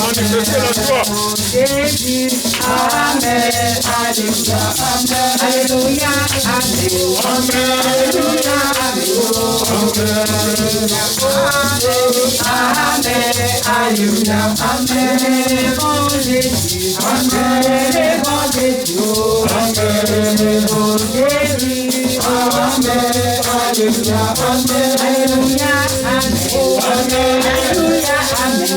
manifester la joie. Jésus, Amen, Alléluia, Amen, Alléluia, Amen, Alléluia, Alléluia, Amen, bon Jésus, Amen, bon Jésus, Amen, bon Jésus, Amen, Alléluia, Amen, Alléluia, Amen, Alléluia, Amen, Alléluia,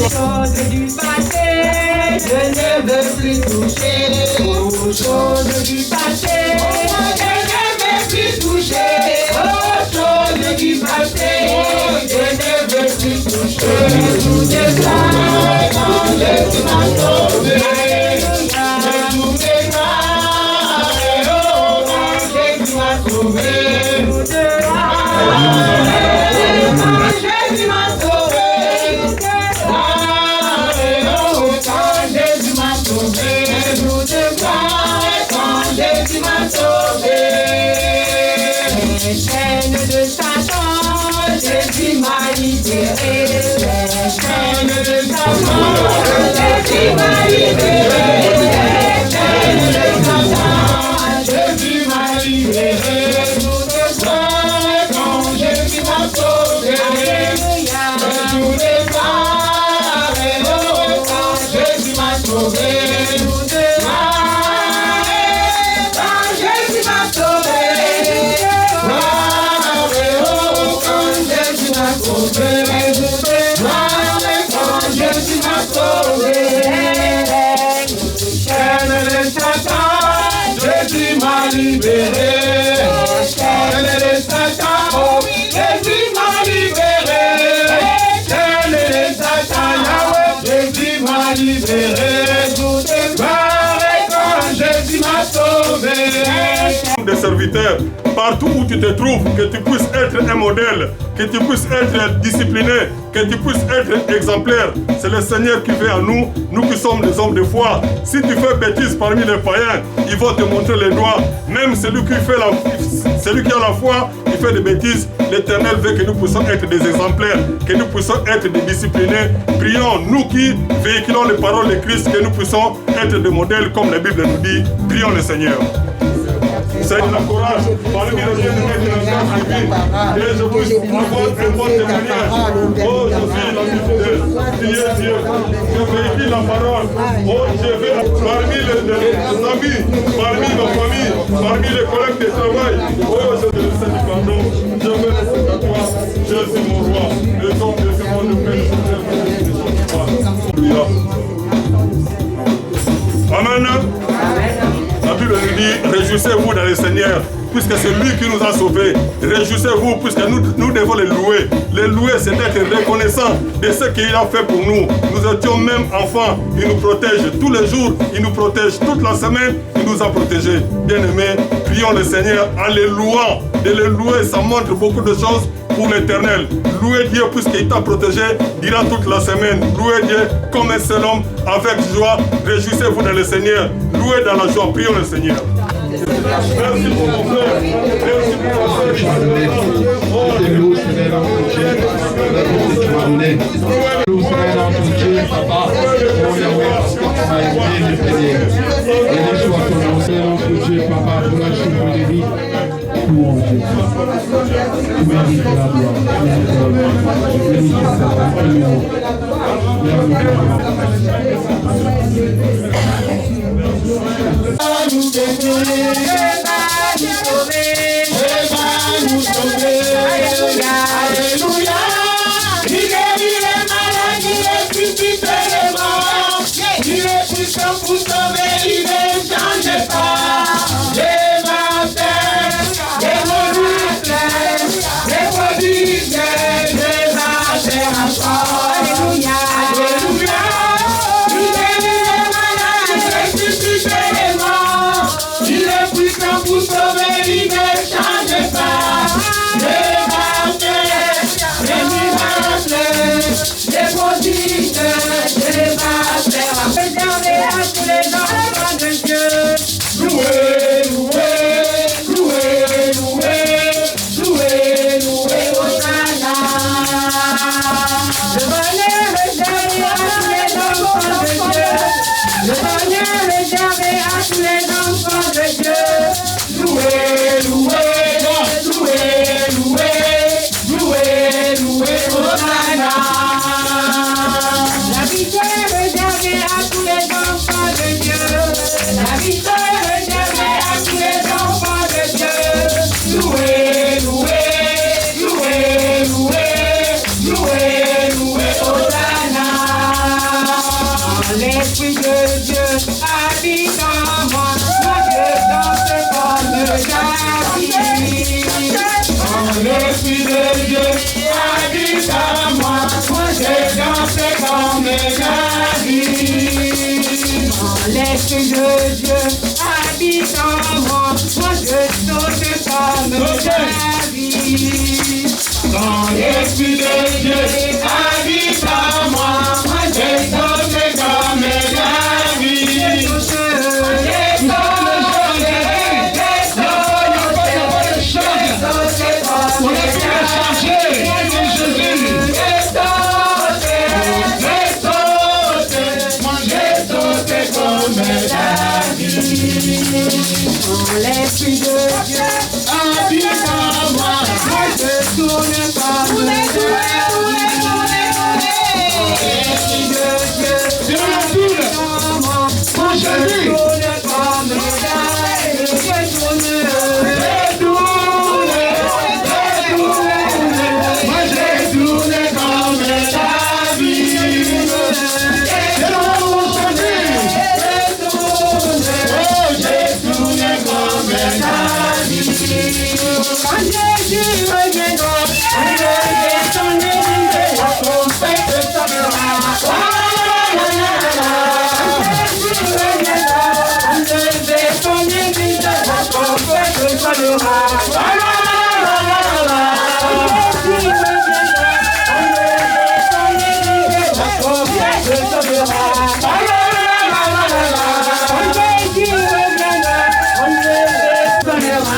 Chose du passé, je ne veux plus toucher. Aux choses du passé, je ne veux plus toucher. Aux choses du passé, je ne veux plus toucher. Tout est clair quand Jésus m'a sauvé. Tout est clair quand Jésus m'a sauvé. Tout est clair quand Jésus m'a sauvé. Les chaînes de Satan, Jésus m'a libéré. Les chaînes de Satan, Jésus m'a libéré. Les chaînes de Satan, Jésus m'a libéré. Tout est vrai quand Jésus m'a sauvé. Alléluia. Tout est vrai quand Jésus m'a sauvé. Tout est vrai quand Jésus m'a sauvé. Jésus m'a sauvé. Chaîne de Satan, Jésus m'a libéré. Chaîne de Satan, Jésus m'a libéré. Chaîne de Satan, Jésus m'a libéré. Tout est pareil quand Jésus m'a sauvé. Des serviteurs, partout où tu te trouves, que tu puisses être un modèle, que tu puisses être discipliné, que tu puisses être exemplaire. C'est le Seigneur qui fait en nous, nous qui sommes des hommes de foi. Si tu fais bêtise parmi les païens, ils vont te montrer les doigts. Même celui qui a la foi, il fait des bêtises. L'Éternel veut que nous puissions être des exemplaires, que nous puissions être des disciplinés. Prions, nous qui véhiculons les paroles de Christ, que nous puissions être des modèles comme la Bible nous dit. Prions le Seigneur. Seigneur, l'encourage parmi les bien-aimés de la grâce divine. Et je puisse avoir un bon témoignage. Oh, je suis la fidèle. Dieu, je véhicule la parole. Oh, je vais parmi les amis, parmi ma famille, parmi les collègues de travail. Oh, je te laisse du pardon. Je veux laisser à toi. Je suis mon roi. Le temps de ce monde de paix. Amen. La Bible nous dit, réjouissez-vous dans le Seigneur, puisque c'est lui qui nous a sauvés. Réjouissez-vous, puisque nous devons les louer. Les louer, c'est être reconnaissant de ce qu'il a fait pour nous. Nous étions même enfants, il nous protège tous les jours, il nous protège toute la semaine, il nous a protégés. Bien-aimés, prions le Seigneur en les louant. De les louer, ça montre beaucoup de choses pour l'éternel. Louez Dieu puisqu'il t'a protégé durant toute la semaine. Louez Dieu comme un seul homme avec joie. Réjouissez-vous dans le Seigneur. Louez dans la joie. Prions le Seigneur. Merci pour mon frère. Merci pour mon frère. Tu mérites la Pour sauver, il ne change pas. Les martyrs, les modistes, les modistes, les martyrs encore. Alléluia, alléluia. Il guérit les malades, il ressuscite les morts. Il est puissant pour sauver, il ne change pas. Les martyrs, les miracles, les modistes, les martyrs encore. Réservé à tous les enfants de Dieu. Louez, louez, louez, louez, louez, louez, Hosanna. Le bonheur réservé à tous les enfants de Dieu. Le bonheur réservé à tous les enfants de Dieu. Louez, louez, louez, louez, louez, louez, Hosanna. La victoire est réservée à tous les enfants de Dieu. La victoire est réservée à tous les enfants de Dieu. Louez, louez, louez, louez, louez, louez, Hosanna. L'Esprit de Dieu habite en moi. Moi je danse comme David. L'Esprit de Dieu habite en moi. Moi je danse comme David. L'Esprit de Dieu habite en moi. Moi je saute comme David. Quand l'Esprit de Dieu habite en moi, moi je saute comme David. L'Esprit de Dieu habite en moi, moi je tourne comme l'Esprit de Dieu habite en moi, moi je tourne comme moi je tourne comme quand Jésus reviendra, on devait son église, la trompette sonnera. Quand Jésus reviendra, on devait son église, la trompette sonnera. Quand Jésus reviendra, on devait son église, la trompette sonnera. Quand Jésus reviendra, on devait sonnera.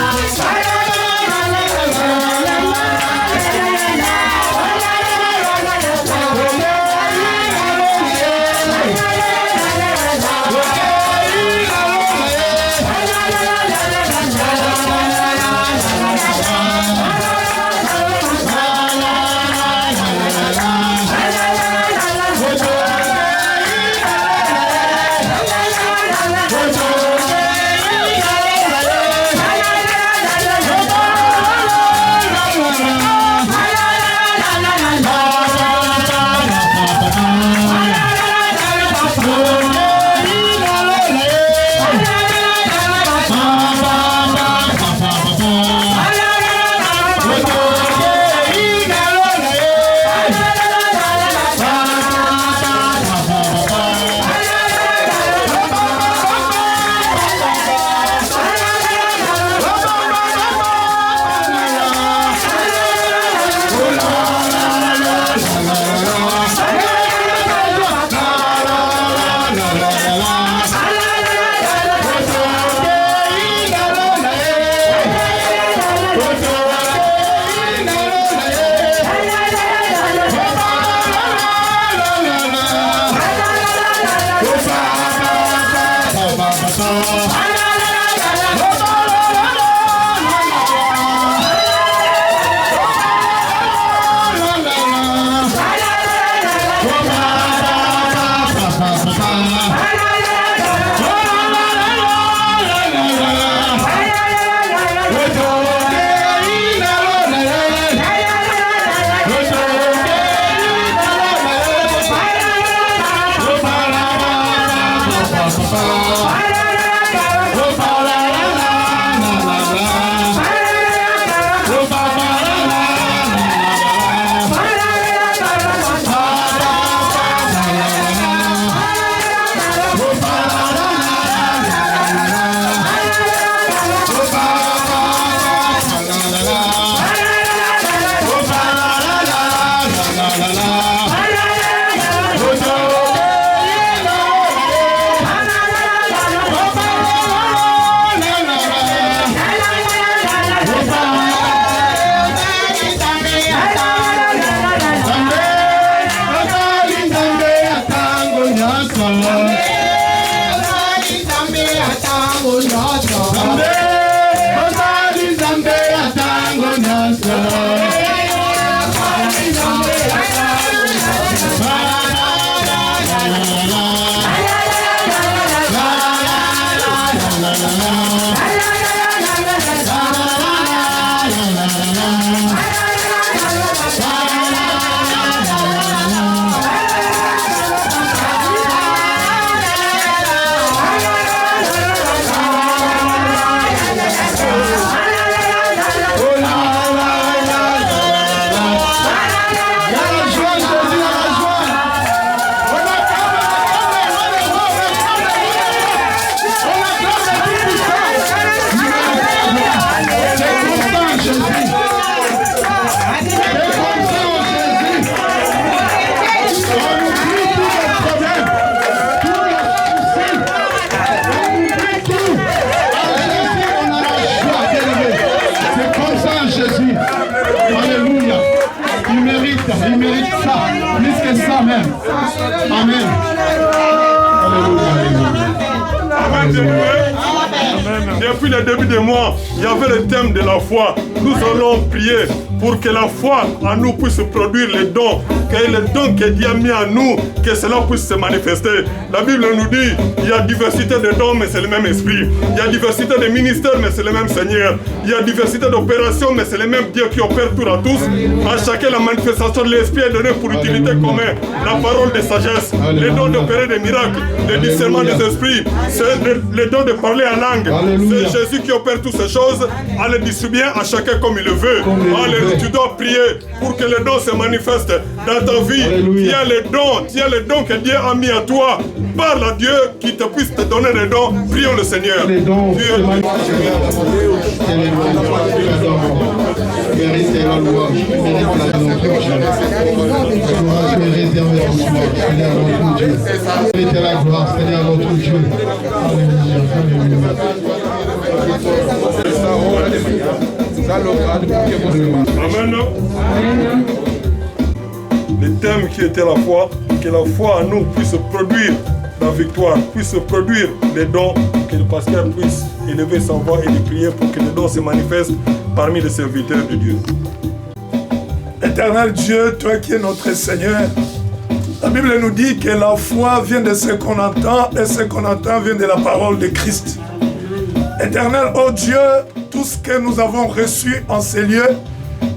Il mérite ça, plus que ça même. Amen. Amen. Depuis le début du mois, il y avait le thème de la foi. Nous allons prier pour que la foi en nous puisse produire les dons, que les dons que Dieu a mis en nous, que cela puisse se manifester. La Bible nous dit, il y a diversité de dons, mais c'est le même esprit. Il y a diversité de ministères, mais c'est le même Seigneur. Il y a diversité d'opérations, mais c'est le même Dieu qui opère tout à tous. À chacun, la manifestation de l'esprit est donnée pour utilité commune. La parole de sagesse, les dons d'opérer des miracles, le discernement des esprits, c'est les dons de parler en langue. C'est Jésus qui opère toutes ces choses, à les distribuer à chacun comme il le veut. Alléluia. Tu dois prier pour que les dons se manifestent dans ta vie. Il y a les dons que Dieu a mis à toi. Parle à Dieu qui te puisse te donner les dons. Prions le Seigneur. Les dons se manifestent. Mérite la louange, mérite la louange. Tu es réservé en soi, Seigneur notre Dieu. Mérite la gloire, Seigneur notre Dieu. Amen. Le thème qui était la foi, que la foi en nous puisse produire la victoire, puisse produire les dons, que le pasteur puisse élever sa voix et de prier pour que les dons se manifestent parmi les serviteurs de Dieu. Éternel Dieu, toi qui es notre Seigneur, la Bible nous dit que la foi vient de ce qu'on entend et ce qu'on entend vient de la parole de Christ. Éternel, oh Dieu, tout ce que nous avons reçu en ces lieux,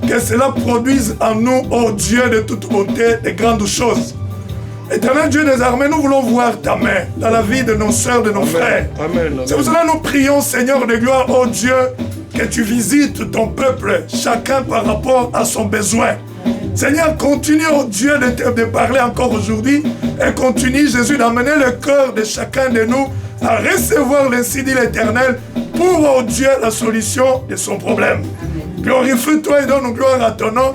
que cela produise en nous, oh Dieu, de toute beauté, de grandes choses. Éternel Dieu des armées, nous voulons voir ta main dans la vie de nos sœurs, de nos frères. C'est pour cela que nous prions, Seigneur de gloire, oh Dieu, que tu visites ton peuple, chacun par rapport à son besoin. Seigneur, continue, oh Dieu, de parler encore aujourd'hui et continue, Jésus, d'amener le cœur de chacun de nous à recevoir l'insi dit l'Éternel pour, oh Dieu, la solution de son problème. Glorifie-toi et donne gloire à ton nom.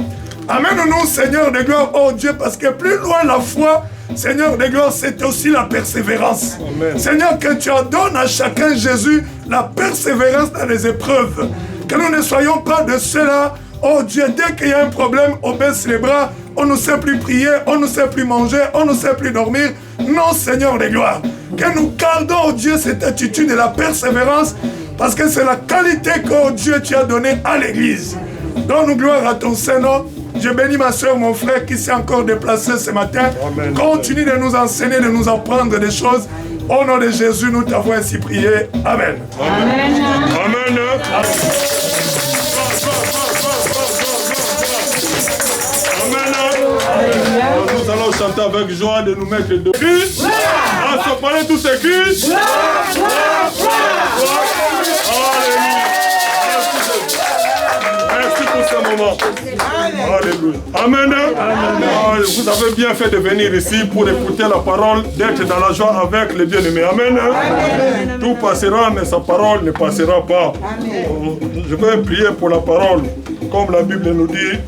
Amène-nous, Seigneur de gloire, oh Dieu, parce que plus loin la foi, Seigneur de gloire, c'est aussi la persévérance. Amen. Seigneur, que tu donnes à chacun, Jésus, la persévérance dans les épreuves. Que nous ne soyons pas de ceux-là, oh Dieu, dès qu'il y a un problème, on baisse les bras, on ne sait plus prier, on ne sait plus manger, on ne sait plus dormir. Non, Seigneur de gloire. Que nous gardons, oh Dieu, cette attitude de la persévérance, parce que c'est la qualité que, oh Dieu, tu as donnée à l'Église. Donne-nous gloire à ton Saint-Nom. Je bénis ma soeur, mon frère qui s'est encore déplacé ce matin. Amen. Continue de nous enseigner, de nous apprendre des choses. Au nom de Jésus, nous t'avons ainsi prié. Amen. Amen. Amen. Amen. Nous allons chanter avec joie de nous mettre debout. À son palais, tout s'écrit. Merci pour ce moment. Alléluia. Amen. Amen. Vous avez bien fait de venir ici pour écouter la parole, d'être dans la joie avec les bien-aimés. Amen. Amen. Tout passera, mais sa parole ne passera pas. Amen. Je vais prier pour la parole. Comme la Bible nous dit,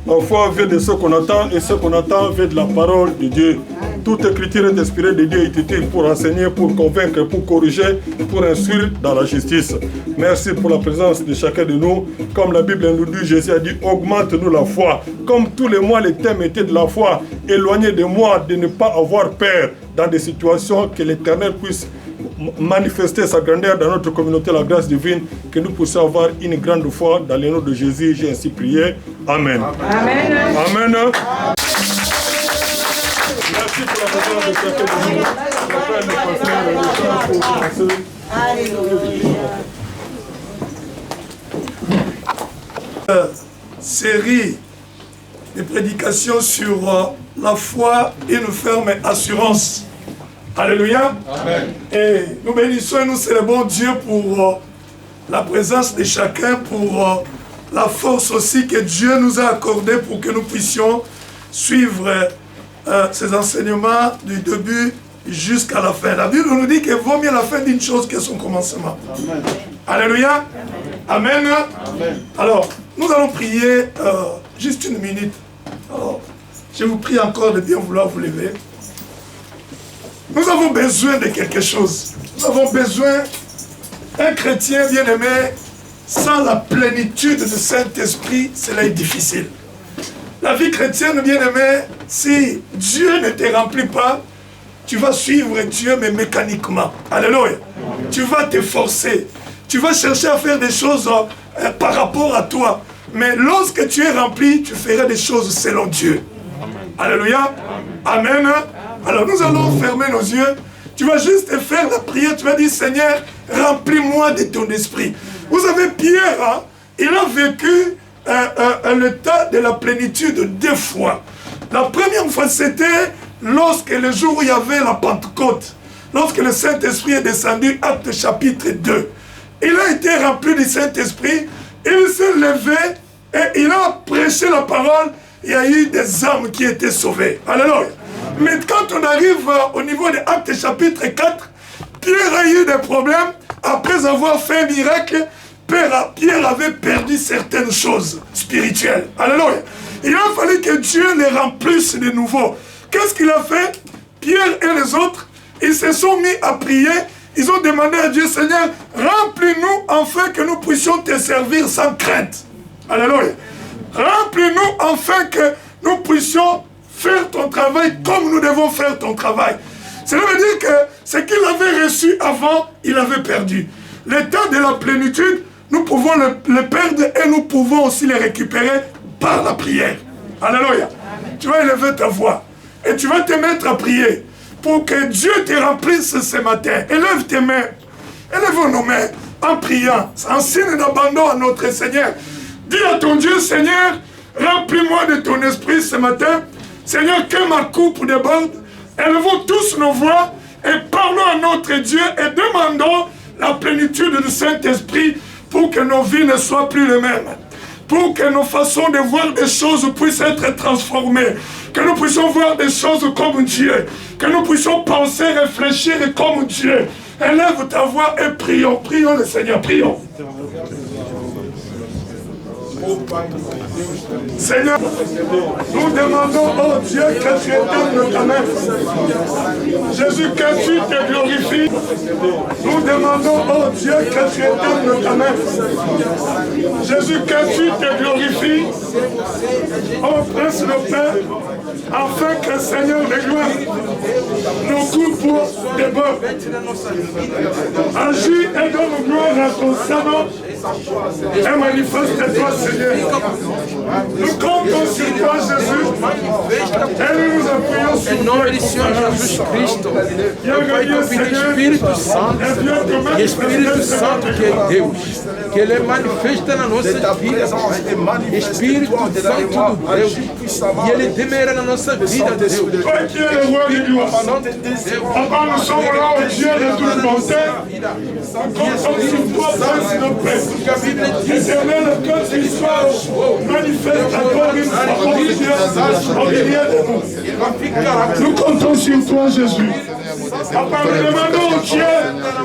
la foi vient de ce qu'on entend et ce qu'on entend vient de la parole de Dieu. Toute écriture est inspirée de Dieu et est utile pour enseigner, pour convaincre, pour corriger, pour instruire dans la justice. Merci pour la présence de chacun de nous. Comme la Bible nous dit, Jésus a dit, augmente-nous la foi. Comme tous les mois, le thème était de la foi. Éloignez de moi de ne pas avoir peur dans des situations, que l'Éternel puisse manifester sa grandeur dans notre communauté, la grâce divine, que nous puissions avoir une grande foi dans le nom de Jésus. J'ai ainsi prié. Amen. Amen. Amen. Merci pour la présence de chacun de nous. J'appelle le pasteur Richard pour commencer. Série de prédications sur la foi, une ferme assurance. Alléluia. Amen. Et nous bénissons et nous célébrons Dieu pour la présence de chacun, pour la force aussi que Dieu nous a accordée pour que nous puissions suivre ces enseignements du début jusqu'à la fin. La Bible nous dit qu'il vaut mieux la fin d'une chose que son commencement. Amen. Alléluia. Amen. Amen. Alors, nous allons prier juste une minute. Alors, je vous prie encore de bien vouloir vous lever. Nous avons besoin de quelque chose. Nous avons besoin d'un chrétien bien-aimé. Sans la plénitude du Saint-Esprit, cela est difficile. La vie chrétienne, bien-aimé, si Dieu ne te remplit pas, tu vas suivre Dieu, mais mécaniquement. Alléluia. Tu vas t'efforcer. Tu vas chercher à faire des choses par rapport à toi. Mais lorsque tu es rempli, tu feras des choses selon Dieu. Alléluia. Amen. Alors nous allons fermer nos yeux. Tu vas juste faire la prière. Tu vas dire, Seigneur, remplis-moi de ton esprit. Vous savez, Pierre, hein, il a vécu le temps de la plénitude 2 fois. La première fois, c'était lorsque le jour où il y avait la Pentecôte. Lorsque le Saint-Esprit est descendu, Acte chapitre 2. Il a été rempli du Saint-Esprit. Il s'est levé et il a prêché la parole. Il y a eu des âmes qui étaient sauvées. Alléluia. Mais quand on arrive au niveau de Actes chapitre 4, Pierre a eu des problèmes. Après avoir fait un miracle, Pierre avait perdu certaines choses spirituelles. Alléluia. Il a fallu que Dieu les remplisse de nouveau. Qu'est-ce qu'il a fait? Pierre et les autres, ils se sont mis à prier. Ils ont demandé à Dieu, Seigneur, remplis-nous afin que nous puissions te servir sans crainte. Alléluia. Remplis-nous afin que nous puissions faire ton travail comme nous devons faire ton travail. Cela veut dire que ce qu'il avait reçu avant, il avait perdu. Le temps de la plénitude, nous pouvons le perdre et nous pouvons aussi le récupérer par la prière. Alléluia. Amen. Tu vas élever ta voix et tu vas te mettre à prier pour que Dieu te remplisse ce matin. Élève tes mains, élève nos mains en priant. C'est un signe d'abandon à notre Seigneur. Dis à ton Dieu, Seigneur, remplis-moi de ton esprit ce matin. Seigneur, que ma coupe déborde. Élevons tous nos voix et parlons à notre Dieu et demandons la plénitude du Saint-Esprit pour que nos vies ne soient plus les mêmes. Pour que nos façons de voir des choses puissent être transformées. Que nous puissions voir des choses comme Dieu. Que nous puissions penser, réfléchir comme Dieu. Élève ta voix et prions. Prions le Seigneur, prions. Seigneur, nous demandons, oh Dieu, que tu éteignes ta main. Jésus, que tu te glorifies. Nous demandons, oh Dieu, que tu éteignes ta main. Jésus, que tu te glorifies. Oh Prince de paix, afin que Seigneur de gloire, nos coupes débordent. Agis et donne gloire à ton Saint-Nom. Et manifeste-toi, Seigneur. Nous comptons sur toi, Jésus. Et nous nous appuyons sur Em nome do Senhor Jesus Cristo, eu Pai, eu pedi Espírito Santo, e Espírito Santo que é Deus, Que ele manifesta na nossa vida, Espírito Santo de Deus, e ele demera na nossa vida, Deus. Toi qui es le roi de gloire. Papa, nous sommes là au Dieu de toute bonté. Comptons sur toi, Prince de paix. Éternel, que tu sois manifeste encore une fois au milieu de nous. Nous comptons sur toi, Jésus. Papa, nous demandons au Dieu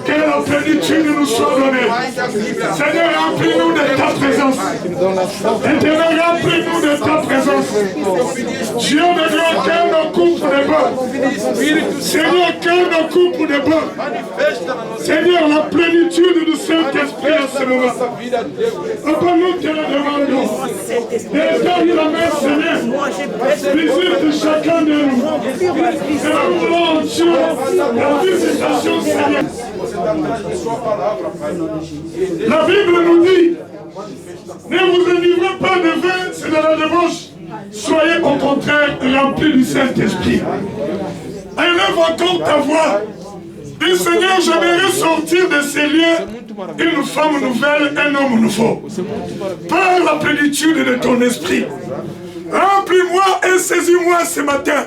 que la plénitude nous soit donnée. Seigneur, remplis-nous de ta présence. Éternel, remplis-nous de ta présence. Dieu de gloire, que nos coupes de bois. Seigneur, que nos coupes de bois. Seigneur, la plénitude du Saint-Esprit à ce moment. Papa, nous te le demandons. Étends la main, Seigneur. Visite chacun de nous. Et nous voulons, Dieu, la visitation, Seigneur. La Bible nous dit, ne vous enivrez pas de vin, c'est de la débauche. Soyez au contraire remplis du Saint-Esprit. Élève encore ta voix. Dis Seigneur, j'aimerais sortir de ces lieux une femme nouvelle, un homme nouveau. Par la plénitude de ton esprit. Remplis-moi et saisis-moi ce matin.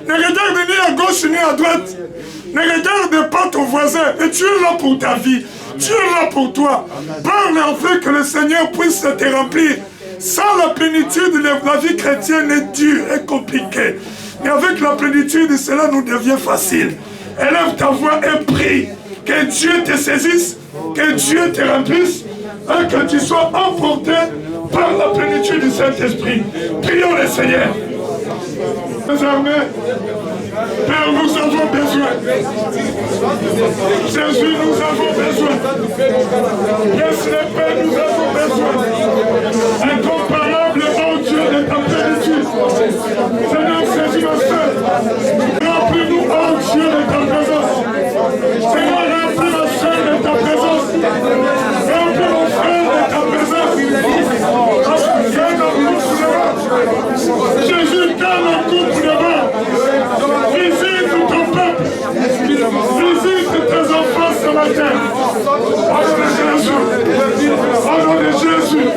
Ne regarde ni à gauche ni à droite. Ne regarde pas ton voisin. Et tu es là pour ta vie. Tu es là pour toi. Parle afin que le Seigneur puisse te remplir. Sans la plénitude, la vie chrétienne est dure et compliquée. Mais avec la plénitude, cela nous devient facile. Élève ta voix et prie. Que Dieu te saisisse, que Dieu te remplisse, et que tu sois emporté par la plénitude du Saint-Esprit. Prions le Seigneur. Désormais, Père, nous avons besoin. Jésus, nous avons besoin. Laisse-le, Père, nous avons besoin. Incomparable, oh Dieu, de ta plénitude. Seigneur, saisis ma soeur. Remplis-nous, oh Dieu, de ta présence. Seigneur, remplis ma soeur de ta présence. Remplis mon frère de ta présence. Jésus, dans nos coupes de main. Visite ton peuple. Visite tes enfants ce matin. Au nom de Jésus. Au nom de Jésus.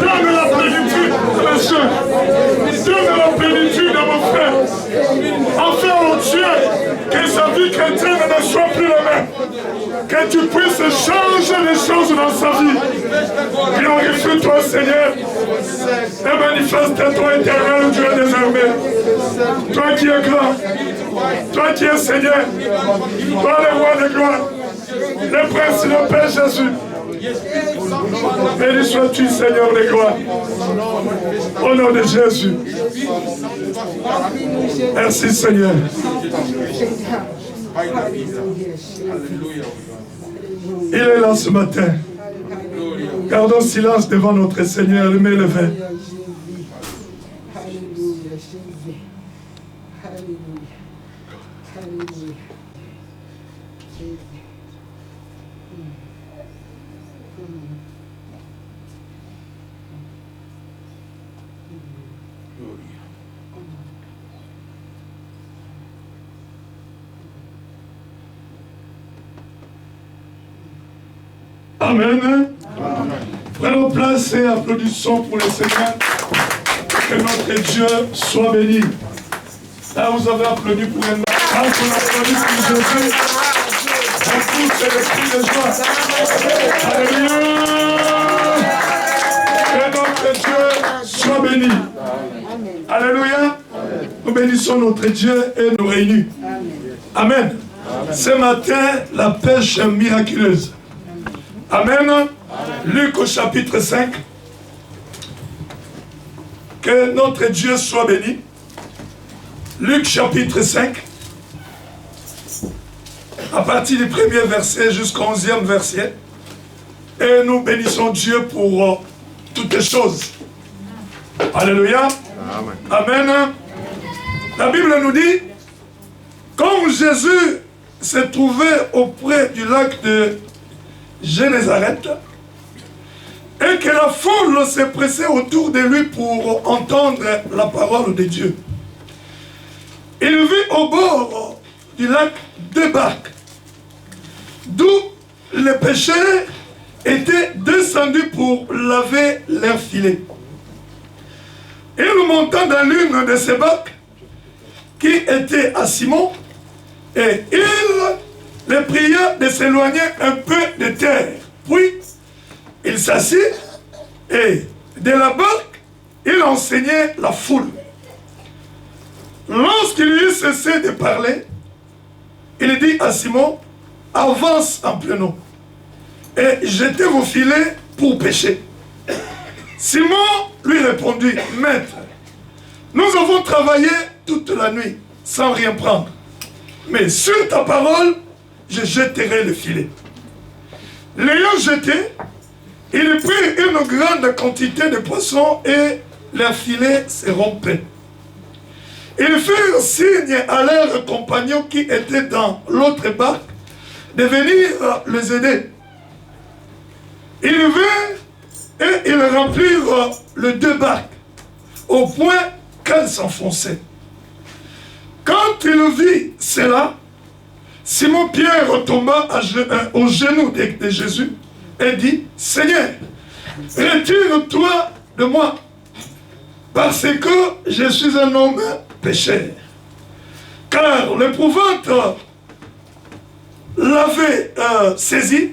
Donne la plénitude à ma soeur. Donne la plénitude à mon frère. Enfin, oh Dieu, que sa vie chrétienne ne soit plus la même. Que tu puisses changer les choses dans sa vie. Glorifie-toi, Seigneur. Et manifeste-toi, éternel Dieu des armées. Toi qui es grand. Toi qui es Seigneur. Toi le roi de gloire. Le prince de paix, Jésus. Béni sois-tu, Seigneur de gloire. Au nom de Jésus. Merci, Seigneur. Il est là ce matin. Gardons silence devant notre Seigneur, le mains levées. Amen. Prenons place et applaudissons pour le Seigneur. Que notre Dieu soit béni. Là, vous avez applaudi pour un homme. Là, vous applaudit pour Jésus. On pousse l'esprit de joie. Alléluia. Que notre Dieu soit béni. Alléluia. Nous bénissons notre Dieu et nous réunissons. Amen. Ce matin, la pêche miraculeuse. Amen. Luc au chapitre 5. Que notre Dieu soit béni. Luc chapitre 5. À partir du premier verset jusqu'au 11e verset. Et nous bénissons Dieu pour toutes choses. Alléluia. Amen. Amen. La Bible nous dit, quand Jésus se trouvait auprès du lac de Génézareth, et que la foule se pressait autour de lui pour entendre la parole de Dieu. Il vit au bord du lac deux barques, d'où les pêcheurs étaient descendus pour laver leurs filets. Il monta dans l'une de ces barques qui était à Simon, et il les pria de s'éloigner un peu de terre. Puis, il s'assit, et de la barque, il enseignait la foule. Lorsqu'il eut cessé de parler, il dit à Simon, avance en plein eau, et jetez vos filets pour pêcher. Simon lui répondit, maître, nous avons travaillé toute la nuit sans rien prendre, mais sur ta parole, je jetterai le filet. L'ayant jeté, il prit une grande quantité de poissons et leurs filets se rompaient. Ils firent signe à leurs compagnons qui étaient dans l'autre barque de venir les aider. Ils vinrent et ils remplirent les deux barques au point qu'elles s'enfonçaient. Quand il vit cela, Simon-Pierre tomba aux genoux de Jésus et dit, Seigneur, retire-toi de moi, parce que je suis un homme pécheur. Car l'épouvante l'avait saisi,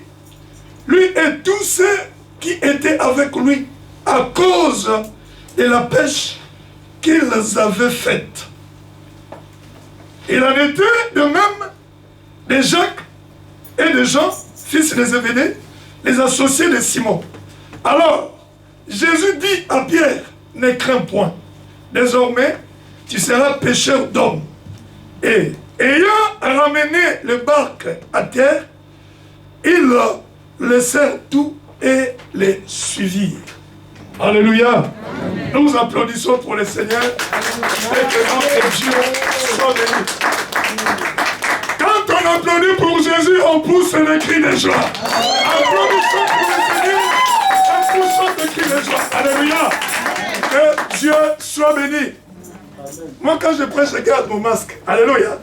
lui et tous ceux qui étaient avec lui, à cause de la pêche qu'ils avaient faite. Il en était de même de Jacques et de Jean, fils de Zébédée, les associés de Simon. Alors, Jésus dit à Pierre, ne crains point, désormais, tu seras pêcheur d'hommes. Et ayant ramené le barque à terre, ils laissèrent tout et les suivirent. Alléluia. Amen. Nous applaudissons pour le Seigneur et que notre Dieu soit béni. Quand on applaudit pour Jésus, on pousse les cris de joie. Applaudissons pour le Seigneur, on pousse les cris de joie. Alléluia. Que Dieu soit béni. Moi, quand je prêche, je garde mon masque. Alléluia.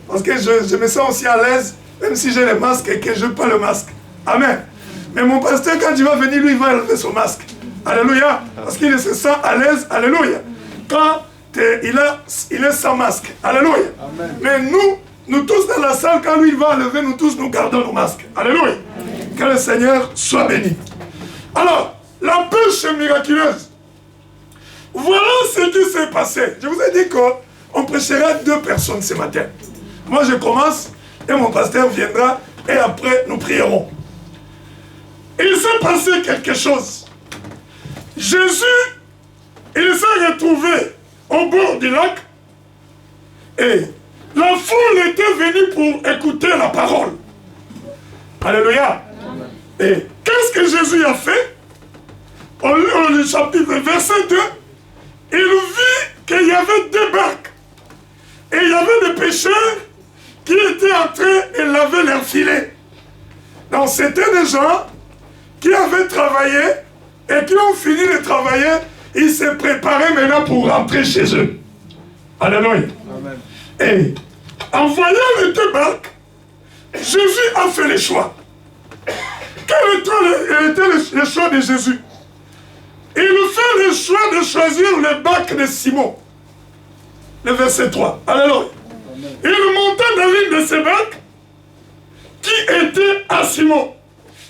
Parce que je me sens aussi à l'aise, même si j'ai le masque et que je n'ai pas le masque. Amen. Mais mon pasteur, quand il va venir, lui, il va enlever son masque. Alléluia. Parce qu'il se sent à l'aise. Alléluia. Quand il est sans masque. Alléluia. Amen. Mais nous tous dans la salle, quand lui, il va enlever, nous tous, nous gardons nos masques. Alléluia. Amen. Que le Seigneur soit béni. Alors, la pêche miraculeuse. Voilà ce qui s'est passé. Je vous ai dit qu'on prêchera 2 personnes ce matin. Moi, je commence et mon pasteur viendra et après, nous prierons. Il s'est passé quelque chose. Jésus, il s'est retrouvé au bord du lac et la foule était venue pour écouter la parole. Alléluia. Et qu'est-ce que Jésus a fait? Au chapitre verset 2, il vit qu'il y avait 2 barques et il y avait des pêcheurs qui étaient en train de laver leurs filets. Donc c'était des gens qui avaient travaillé et qui ont fini de travailler, ils se préparaient maintenant pour rentrer chez eux. Alléluia. Amen. Et en voyant les 2 barques, Jésus a fait le choix. Quel était le choix de Jésus? Il fait le choix de choisir le barque de Simon. Le verset 3. Alléluia. Amen. Il monta dans l'une de ces barques qui était à Simon.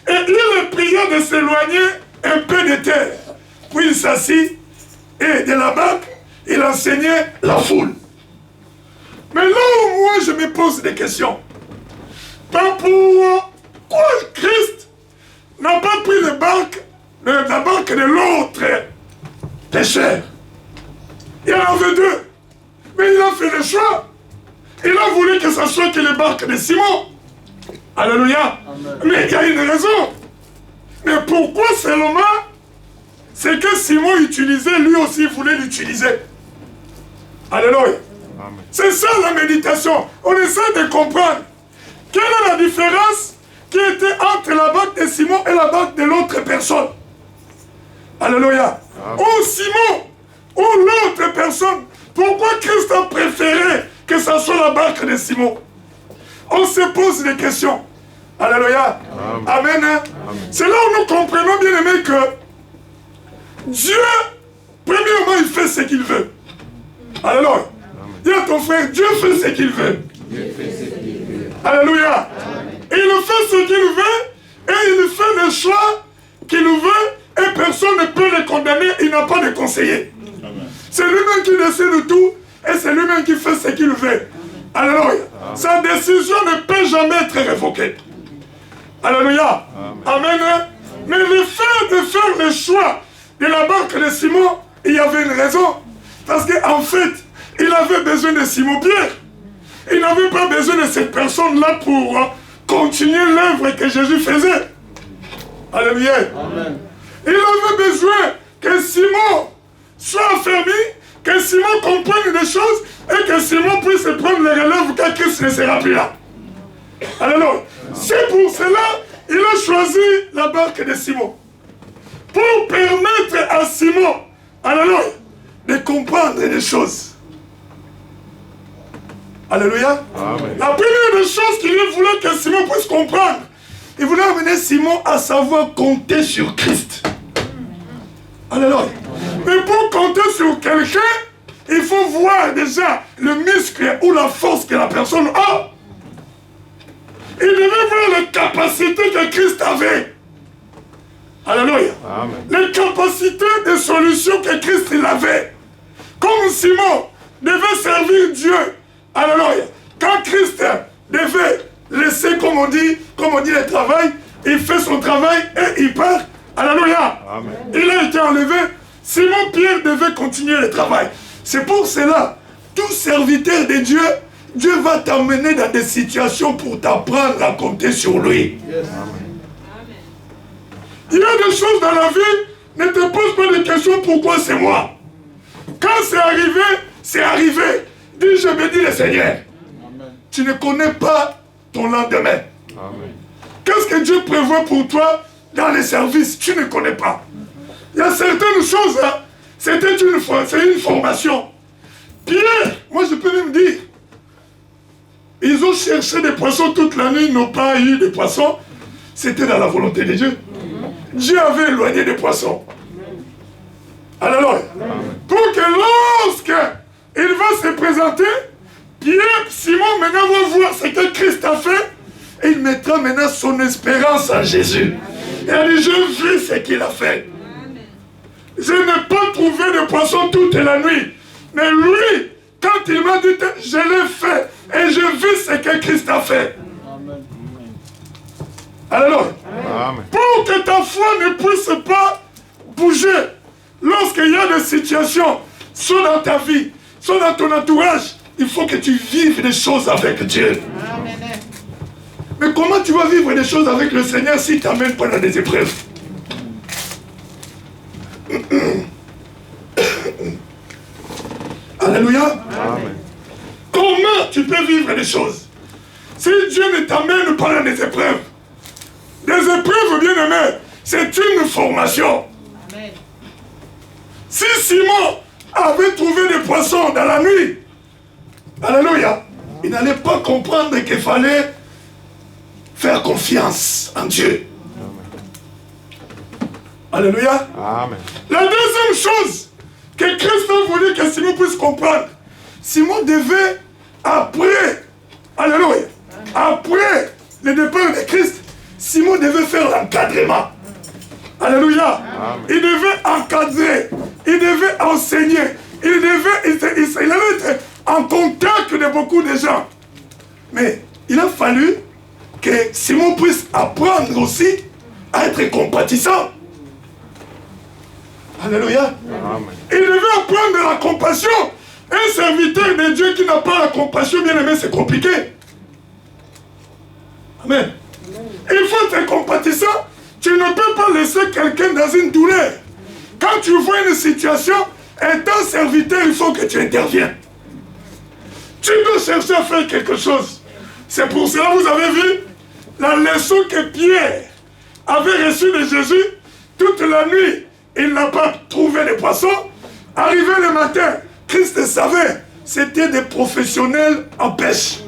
Et il le pria de s'éloigner un peu de terre. Puis il s'assit et de la barque, il enseignait la foule. Mais là où moi je me pose des questions, pourquoi Christ n'a pas pris la barque de l'autre pécheur? Il y en avait 2. Mais il a fait le choix. Il a voulu que ça soit que les barques de Simon. Alléluia. Amen. Mais il y a une raison. Mais pourquoi seulement? C'est que Simon utilisait, lui aussi voulait l'utiliser. Alléluia. C'est ça la méditation. On essaie de comprendre. Quelle est la différence qui était entre la barque de Simon et la barque de l'autre personne? Alléluia. Ou Simon, ou l'autre personne. Pourquoi Christ a préféré que ça soit la barque de Simon? On se pose des questions. Alléluia. Amen. Amen. C'est là où nous comprenons, bien aimé, que Dieu, premièrement, il fait ce qu'il veut. Alléluia. Dis à ton frère, Dieu fait ce qu'il veut. Alléluia. Il fait ce qu'il veut et il fait le choix qu'il veut et personne ne peut le condamner, il n'a pas de conseiller. C'est lui-même qui décide de tout et c'est lui-même qui fait ce qu'il veut. Alléluia. Sa décision ne peut jamais être révoquée. Alléluia. Amen. Mais le fait de faire le choix de la barque de Simon, il y avait une raison. Parce qu'en fait, il avait besoin de Simon-Pierre. Il n'avait pas besoin de cette personne-là pour continuer l'œuvre que Jésus faisait. Alléluia. Amen. Il avait besoin que Simon soit affermi, que Simon comprenne des choses et que Simon puisse prendre le relève quand Christ ne sera plus là. Alléluia. C'est pour cela qu'il a choisi la barque de Simon. Pour permettre à Simon, alléluia, de comprendre des choses. Alléluia. Amen. La première des choses qu'il voulait que Simon puisse comprendre, il voulait amener Simon à savoir compter sur Christ. Alléluia. Mais pour compter sur quelqu'un, il faut voir déjà le muscle ou la force que la personne a. Il devait voir les capacités que Christ avait. Alléluia. Amen. Les capacités de solution que Christ il avait. Comme Simon devait servir Dieu. Alléluia. Quand Christ devait laisser, comme on dit le travail, il fait son travail et il part. Alléluia. Amen. Il a été enlevé. Simon Pierre devait continuer le travail. C'est pour cela, tout serviteur de Dieu, Dieu va t'amener dans des situations pour t'apprendre à compter sur lui. Yes. Il y a des choses dans la vie, ne te pose pas de questions pourquoi c'est moi. Quand c'est arrivé, c'est arrivé. Dis, je bénis le Seigneur. Amen. Tu ne connais pas ton lendemain. Qu'est-ce que Dieu prévoit pour toi dans les services? Tu ne connais pas. Il y a certaines choses, hein, c'est une formation. Pierre, moi je peux même dire, ils ont cherché des poissons toute la nuit, ils n'ont pas eu de poissons. C'était dans la volonté de Dieu. Dieu avait éloigné des poissons. Alors, pour que lorsque il va se présenter, Pierre, Simon maintenant va voir ce que Christ a fait et il mettra maintenant son espérance en Jésus. Et il dit, je vis ce qu'il a fait. Je n'ai pas trouvé de poisson toute la nuit. Mais lui, quand il m'a dit, je l'ai fait et je vis ce que Christ a fait. Amen. Alors, amen. Pour que ta foi ne puisse pas bouger lorsqu'il y a des situations, soit dans ta vie, soit dans ton entourage, il faut que tu vives des choses avec Dieu. Amen. Mais comment tu vas vivre des choses avec le Seigneur si tu t'amènes pas dans des épreuves? Alléluia. Amen. Comment tu peux vivre des choses si Dieu ne t'amène pas dans des épreuves? Des épreuves, bien aimés, c'est une formation. Amen. Si Simon avait trouvé des poissons dans la nuit, alléluia, il n'allait pas comprendre qu'il fallait faire confiance en Dieu. Amen. Alléluia. Amen. La deuxième chose que Christ a voulu que Simon puisse comprendre, Simon devait, après, alléluia, après le départ de Christ, Simon devait faire l'encadrement. Alléluia. Amen. Il devait encadrer, il devait enseigner, il allait être en contact de beaucoup de gens. Mais il a fallu que Simon puisse apprendre aussi à être compatissant. Alléluia. Amen. Il devait apprendre la compassion. Un serviteur de Dieu qui n'a pas la compassion, bien aimé, c'est compliqué. Amen. Il faut être compatissant. Tu ne peux pas laisser quelqu'un dans une douleur. Quand tu vois une situation, étant serviteur, il faut que tu interviennes. Tu dois chercher à faire quelque chose. C'est pour cela que vous avez vu la leçon que Pierre avait reçue de Jésus. Toute la nuit, il n'a pas trouvé de poissons. Arrivé le matin, Christ savait, c'était des professionnels en pêche.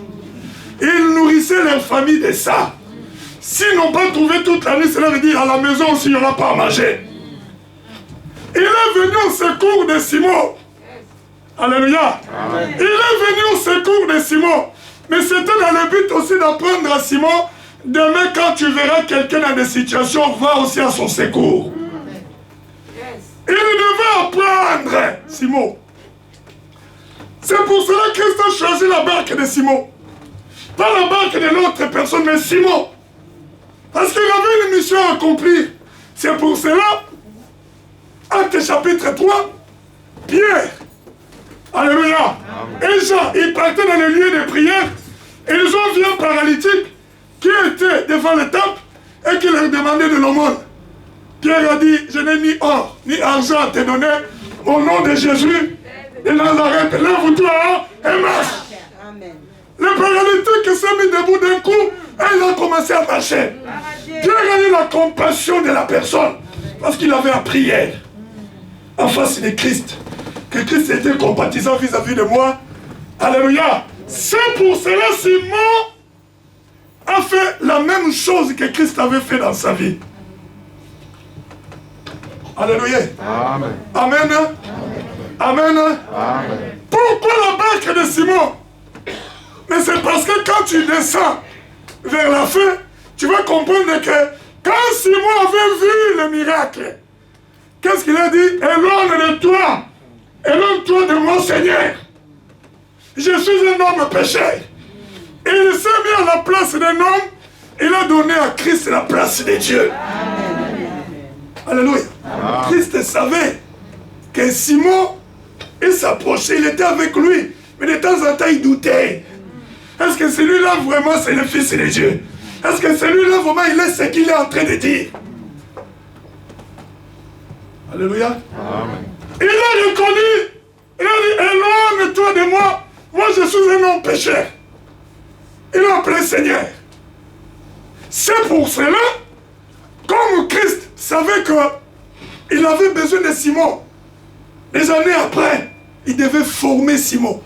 Ils nourrissaient leur famille de ça. S'ils n'ont pas trouvé toute la nuit, cela veut dire à la maison aussi, il n'y aura pas à manger. Il est venu au secours de Simon. Alléluia. Amen. Il est venu au secours de Simon. Mais c'était dans le but aussi d'apprendre à Simon, demain quand tu verras quelqu'un dans des situations, va aussi à son secours. Il devait apprendre, Simon. C'est pour cela que Christ a choisi la barque de Simon. Pas la barque de l'autre personne, mais Simon. Parce qu'il avait une mission à accomplir. C'est pour cela, Actes chapitre 3, Pierre, alléluia, et Jean, ils partaient dans les lieux de prière, et ils ont vu un paralytique qui était devant le temple et qui leur demandait de l'aumône. Pierre a dit, je n'ai ni or, ni argent à te donner, au nom de Jésus de Nazareth, lève-toi et marche. Amen. Le paralytique s'est mis debout d'un coup et il a commencé à marcher. Pierre a eu la compassion de la personne parce qu'il avait la prière en face de Christ. Que Christ était compatissant vis-à-vis de moi. Alléluia. C'est pour cela Simon a fait la même chose que Christ avait fait dans sa vie. Alléluia. Amen. Amen. Amen. Amen. Pourquoi la barque de Simon? Mais c'est parce que quand tu descends vers la fin, tu vas comprendre que quand Simon avait vu le miracle, qu'est-ce qu'il a dit? Éloigne de toi, éloigne-toi de mon Seigneur. Je suis un homme pécheur. Et il s'est mis à la place d'un homme, il a donné à Christ la place de Dieu. Amen. Alléluia. Amen. Christ savait que Simon, il s'approchait, il était avec lui, mais de temps en temps il doutait. Est-ce que celui-là vraiment c'est le Fils de Dieu? Est-ce que celui-là vraiment il est ce qu'il est en train de dire? Alléluia. Amen. Il a reconnu, il a dit, éloigne-toi de moi, moi je suis un homme pécheur. Il a appelé Seigneur. C'est pour cela, comme Christ savait qu'il avait besoin de Simon, des années après, il devait former Simon.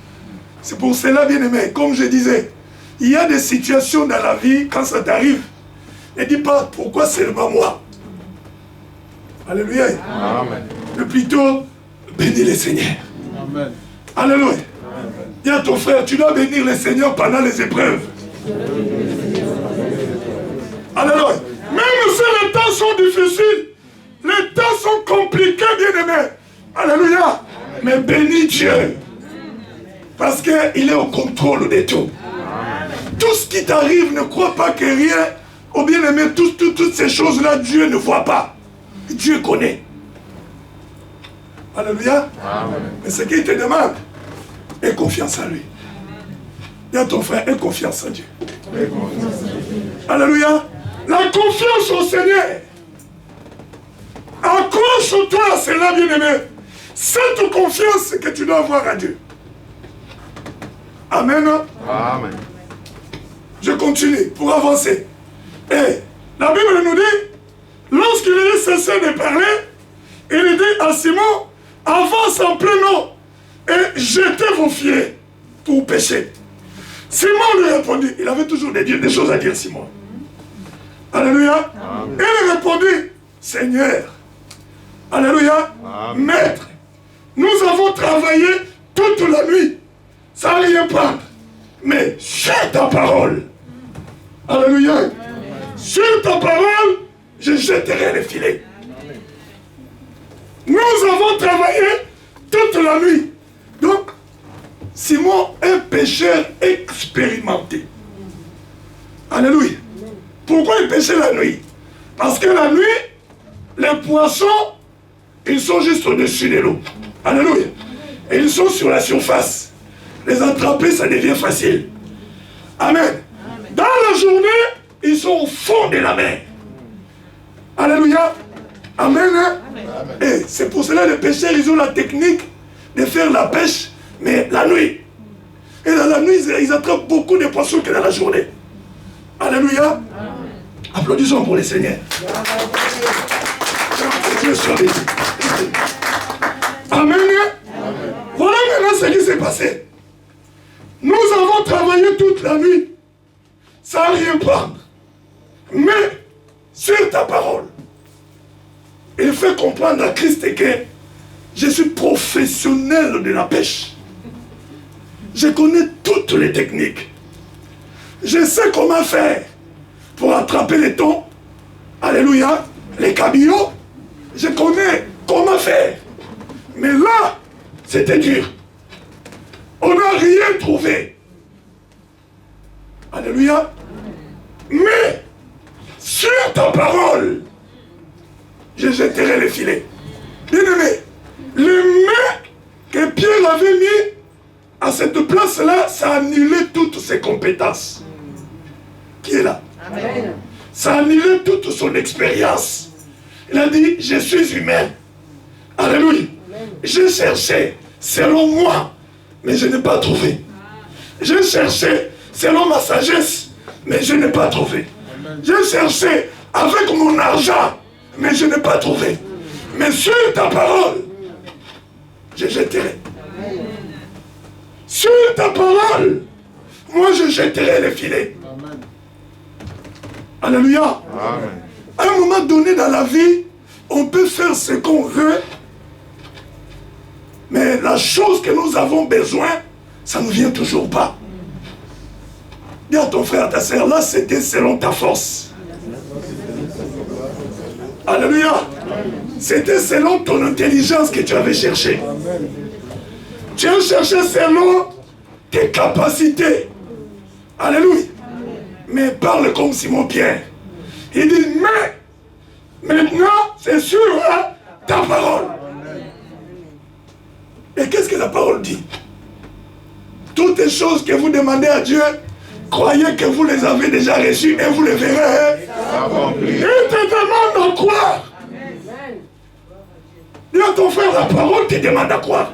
C'est pour cela, bien aimé, comme je disais, il y a des situations dans la vie, quand ça t'arrive, ne dis pas pourquoi seulement moi. Alléluia. Amen. Mais plutôt, bénis le Seigneur. Amen. Alléluia. Dis à ton frère, tu dois bénir le Seigneur pendant les épreuves. Alléluia. Même si les temps sont difficiles, les temps sont compliqués, bien aimé. Alléluia. Mais bénis Dieu. Parce qu'il est au contrôle de tout. Tout ce qui t'arrive, ne crois pas que rien, ou bien aimé, toutes ces choses-là, Dieu ne voit pas. Dieu connaît. Alléluia. Amen. Mais ce qu'il te demande, aie confiance en lui. Dis à ton frère, aie confiance en Dieu. Alléluia. La confiance au Seigneur. Accroche-toi à cela, bien-aimé. Cette confiance que tu dois avoir à Dieu. Amen. Amen. Je continue pour avancer. Et la Bible nous dit, lorsqu'il a cessé de parler, il dit à Simon, avance en plein eau et jetez vos filets pour pêcher. Simon lui répondit, il avait toujours des choses à dire, Simon. Alléluia. Amen. Il répondit, Seigneur, alléluia, amen. Maître, nous avons travaillé toute la nuit sans rien prendre, mais sur ta parole, alléluia, amen. Sur ta parole, je jetterai les filets. Amen. Nous avons travaillé toute la nuit. Donc, Simon, un pêcheur expérimenté. Alléluia. Pourquoi il pêchait la nuit? Parce que la nuit, les poissons, ils sont juste au-dessus de l'eau. Alléluia. Et ils sont sur la surface. Les attraper, ça devient facile. Amen. Amen. Dans la journée, ils sont au fond de la mer. Alléluia. Amen. Amen. Et c'est pour cela que les pêcheurs, ils ont la technique de faire la pêche, mais la nuit. Et dans la nuit, ils attrapent beaucoup de poissons que dans la journée. Alléluia. Amen. Applaudissons pour les seigneurs. Amen. Amen. Voilà maintenant ce qui s'est passé. Nous avons travaillé toute la nuit sans rien prendre. Mais sur ta parole, il fait comprendre à Christ que je suis professionnel de la pêche. Je connais toutes les techniques. Je sais comment faire pour attraper les thons. Alléluia. Les cabillots. Je connais comment faire. Mais là, c'était dur. On n'a rien trouvé. Alléluia. Mais, sur ta parole, je jetterai les filets. Bien aimé, les mains que Pierre avait mis à cette place-là, ça a annulé toutes ses compétences. Qui est là? Amen. Ça a annulé toute son expérience. Il a dit, je suis humain. Alléluia. J'ai cherché selon moi, mais je n'ai pas trouvé. J'ai cherché selon ma sagesse, mais je n'ai pas trouvé. J'ai cherché avec mon argent, mais je n'ai pas trouvé. Mais sur ta parole, je jetterai. Sur ta parole, moi je jetterai les filets. Amen. Alléluia. Amen. À un moment donné dans la vie, on peut faire ce qu'on veut, mais la chose que nous avons besoin, ça ne vient toujours pas. Dis à ton frère, à ta sœur, là c'était selon ta force. Alléluia. C'était selon ton intelligence que tu avais cherché. Tu as cherché selon tes capacités. Alléluia. Mais parle comme Simon-Pierre. Il dit, mais maintenant, c'est sur ta parole. Et qu'est-ce que la parole dit? Toutes les choses que vous demandez à Dieu, croyez que vous les avez déjà reçues et vous les verrez. Il te demande à croire. Dis à ton frère, la parole te demande à croire.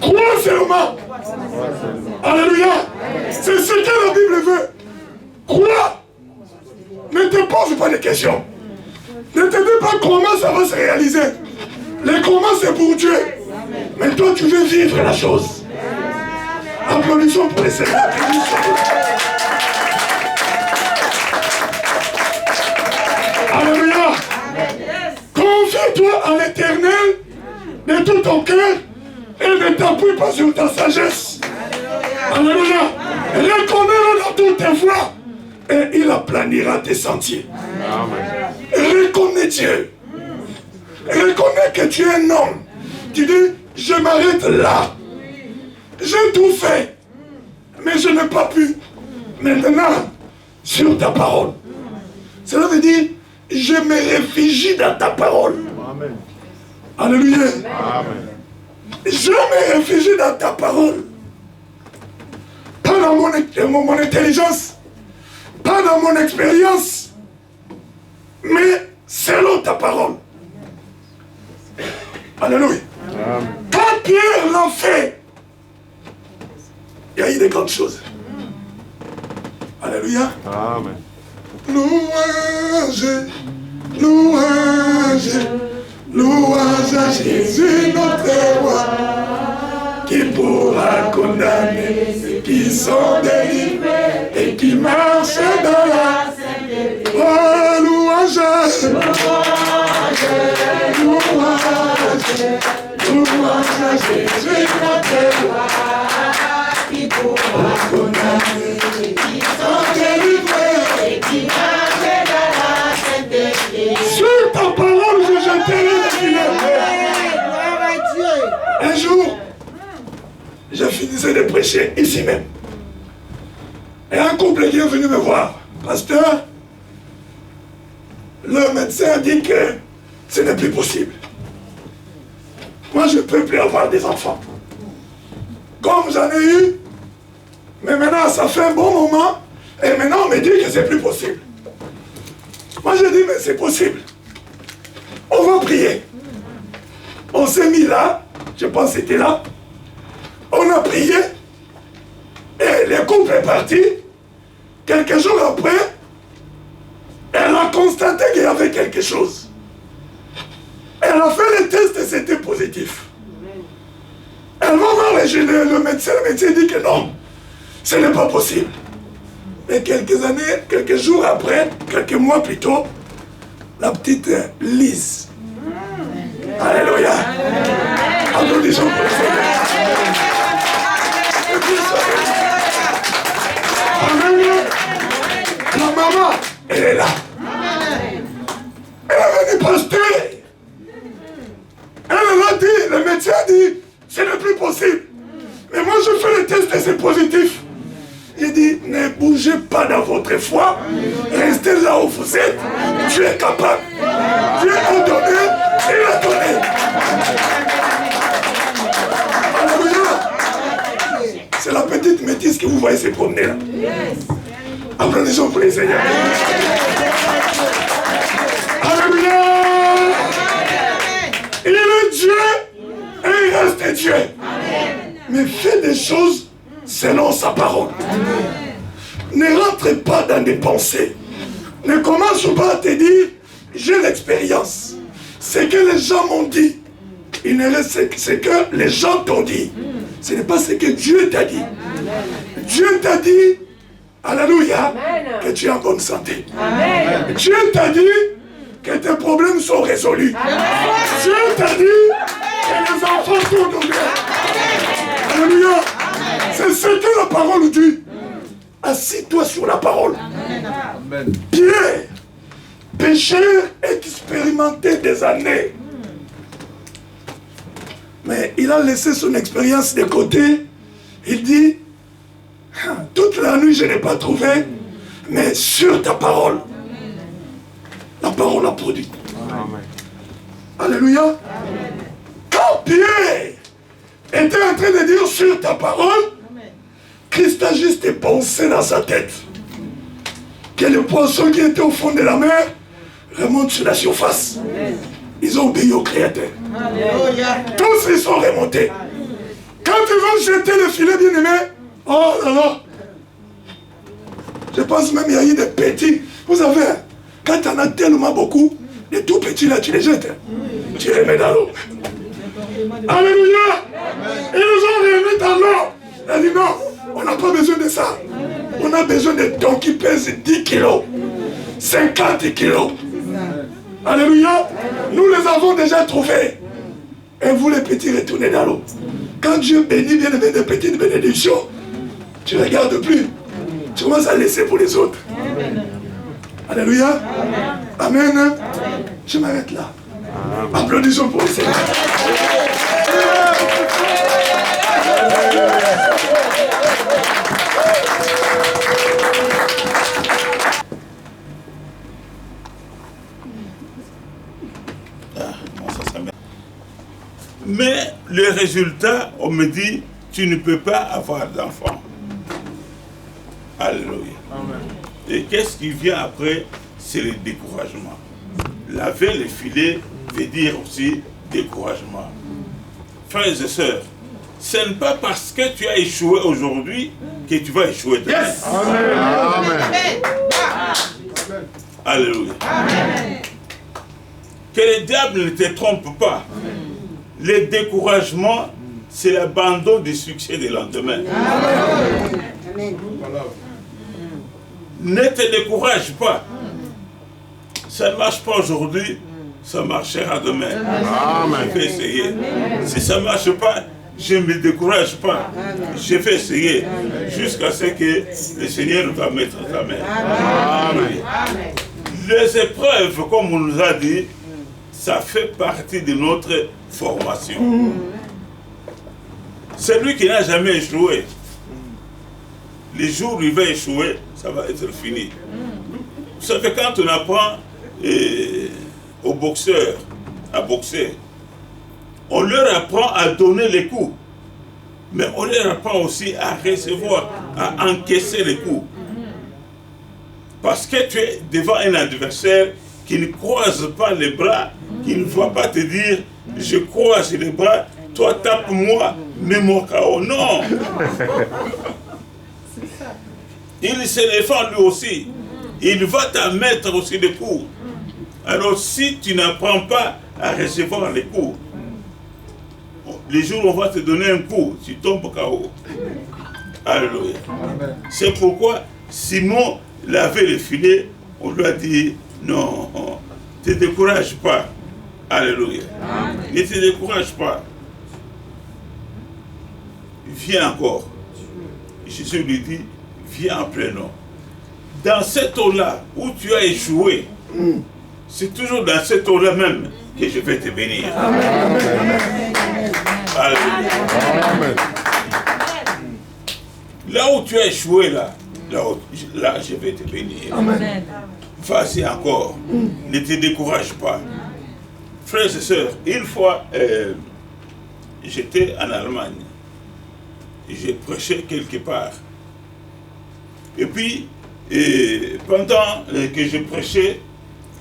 Crois seulement. Alléluia. C'est ce que la Bible veut. Crois. Ne te pose pas de questions. Ne te dis pas comment ça va se réaliser. Les comment c'est pour Dieu. Mais toi tu veux vivre la chose. Applaudissons pour les Seigneurs. Alléluia. Confie-toi à l'Éternel de tout ton cœur et ne t'appuie pas sur ta sagesse. Alléluia. Reconnais-le dans toutes tes voies et il aplanira tes sentiers. Reconnais Dieu. Reconnais que tu es un homme. Tu dis, je m'arrête là. J'ai tout fait. Mais je n'ai pas pu. Maintenant, sur ta parole. Cela veut dire, je me réfugie dans ta parole. Amen. Alléluia. Amen. Je me réfugie dans ta parole. Pas dans mon intelligence. Pas dans mon expérience. Mais selon ta parole. Alléluia. Amen. Quand Pierre l'a fait, il y a eu des grandes choses. Alléluia. Amen. Louange, louange, louange à Jésus notre roi, qui pourra condamner ceux qui sont délivrés et qui marchent dans la sainteté. Oh, louange, louange, louange, louange à Jésus notre roi, qui pourra condamner ceux qui sont délivrés et qui marchent dans la sainteté. Sur ta parole, je jetterai les filets. Un jour, je finissais de prêcher ici même. Et un couple qui est venu me voir. Pasteur, le médecin a dit que ce n'est plus possible. Moi, je ne peux plus avoir des enfants. Comme j'en ai eu, mais maintenant, ça fait un bon moment, et maintenant, on me dit que c'est plus possible. Moi, j'ai dit, mais c'est possible. On va prier. On s'est mis là, je pense que c'était là. On a prié, et le couple est parti. Quelques jours après, elle a constaté qu'il y avait quelque chose. Elle a fait le test et c'était positif. Elle va voir le médecin dit que non, ce n'est pas possible. Mais quelques années, quelques jours après, quelques mois plus tôt, la petite Lise. Alléluia. Applaudissons pour le Seigneur. La maman, elle est là. Elle avait dit, pasteur. Elle a dit, le médecin a dit, ce n'est plus possible. Mais moi, je fais le test et c'est positif. Il dit, ne bougez pas dans votre foi. Restez là où vous êtes. Dieu est capable. Dieu a donné, il a donné. Alléluia. C'est la petite métisse que vous voyez se promener là. Applaudissons pour les Seigneurs. Alléluia. Il est Dieu et il reste Dieu. Mais fait des choses selon sa parole. Ne rentre pas dans des pensées. Ne commence pas à te dire, j'ai l'expérience. C'est que les gens m'ont dit. Il ne reste ce que les gens t'ont dit. Ce n'est pas ce que Dieu t'a dit. Dieu t'a dit, alléluia, que tu es en bonne santé. Dieu t'a dit que tes problèmes sont résolus. Dieu t'a dit que les enfants sont donnés. Alléluia. C'est ce que la parole dit. Assis-toi sur la parole. Amen. Pierre, pécheur expérimenté des années. Mais il a laissé son expérience de côté. Il dit, toute la nuit je n'ai pas trouvé, mais sur ta parole, la parole a produit. Amen. Alléluia. Amen. Quand Pierre était en train de dire sur ta parole, Christ a juste pensé dans sa tête que les poissons qui étaient au fond de la mer remontent sur la surface. Amen. Ils ont obéi au Créateur. Amen. Tous ils sont remontés. Quand ils vont jeter le filet bien-aimé, oh là là, je pense même qu'il y a eu des petits. Vous savez, quand tu en as tellement beaucoup, les tout petits là, tu les jettes. Tu les mets dans l'eau. Alléluia. Ils nous ont remis dans l'eau. Elle dit non, on n'a pas besoin de ça. On a besoin de dons qui pèsent 10 kilos, 50 kilos. Alléluia. Nous les avons déjà trouvés. Et vous les petits, retournez dans l'eau. Quand Dieu bénit bien aimé des petites bénédictions, tu ne regardes plus. Tu commences à laisser pour les autres. Alléluia. Amen. Amen. Je m'arrête là. Applaudissons pour le Seigneur. Mais le résultat, on me dit, tu ne peux pas avoir d'enfant. Alléluia. Amen. Et qu'est-ce qui vient après? C'est le découragement. Laver les filets veut dire aussi découragement. Frères et sœurs, ce n'est pas parce que tu as échoué aujourd'hui que tu vas échouer demain. Yes. Amen. Amen. Alléluia. Amen. Que le diable ne te trompe pas. Le découragement, c'est l'abandon du succès du lendemain. Amen. Ne te décourage pas. Ça ne marche pas aujourd'hui, ça marchera demain. Amen. Je vais essayer. Amen. Si ça ne marche pas, je ne me décourage pas. Amen. Je vais essayer jusqu'à ce que le Seigneur va mettre ta main. Amen. Amen. Les épreuves, comme on nous a dit, ça fait partie de notre formation. Celui qui n'a jamais échoué, les jours où il va échouer, ça va être fini. Vous savez, quand on apprend aux boxeurs à boxer, on leur apprend à donner les coups, mais on leur apprend aussi à recevoir, à encaisser les coups. Parce que tu es devant un adversaire qui ne croise pas les bras, qui ne va pas te dire « je croise les bras, toi tape-moi, mets-moi KO ». Non. Il se défend lui aussi. Il va te mettre aussi des coups. Alors si tu n'apprends pas à recevoir les coups, les jours où on va te donner un coup, tu tombes KO. Alléluia. C'est pourquoi Simon lavait le filet, on lui a dit, non, ne te décourage pas. Alléluia. Amen. Ne te décourage pas. Viens encore. Jésus lui dit, viens en plein eau. Dans cette eau-là où tu as échoué, c'est toujours dans cette eau-là même que je vais te bénir. Amen. Alléluia. Amen. Là où tu as échoué, là je vais te bénir. Amen. Vas-y encore. Ne te décourage pas. Frères et sœurs, une fois, j'étais en Allemagne. J'ai prêché quelque part. Et puis, pendant que je prêchais,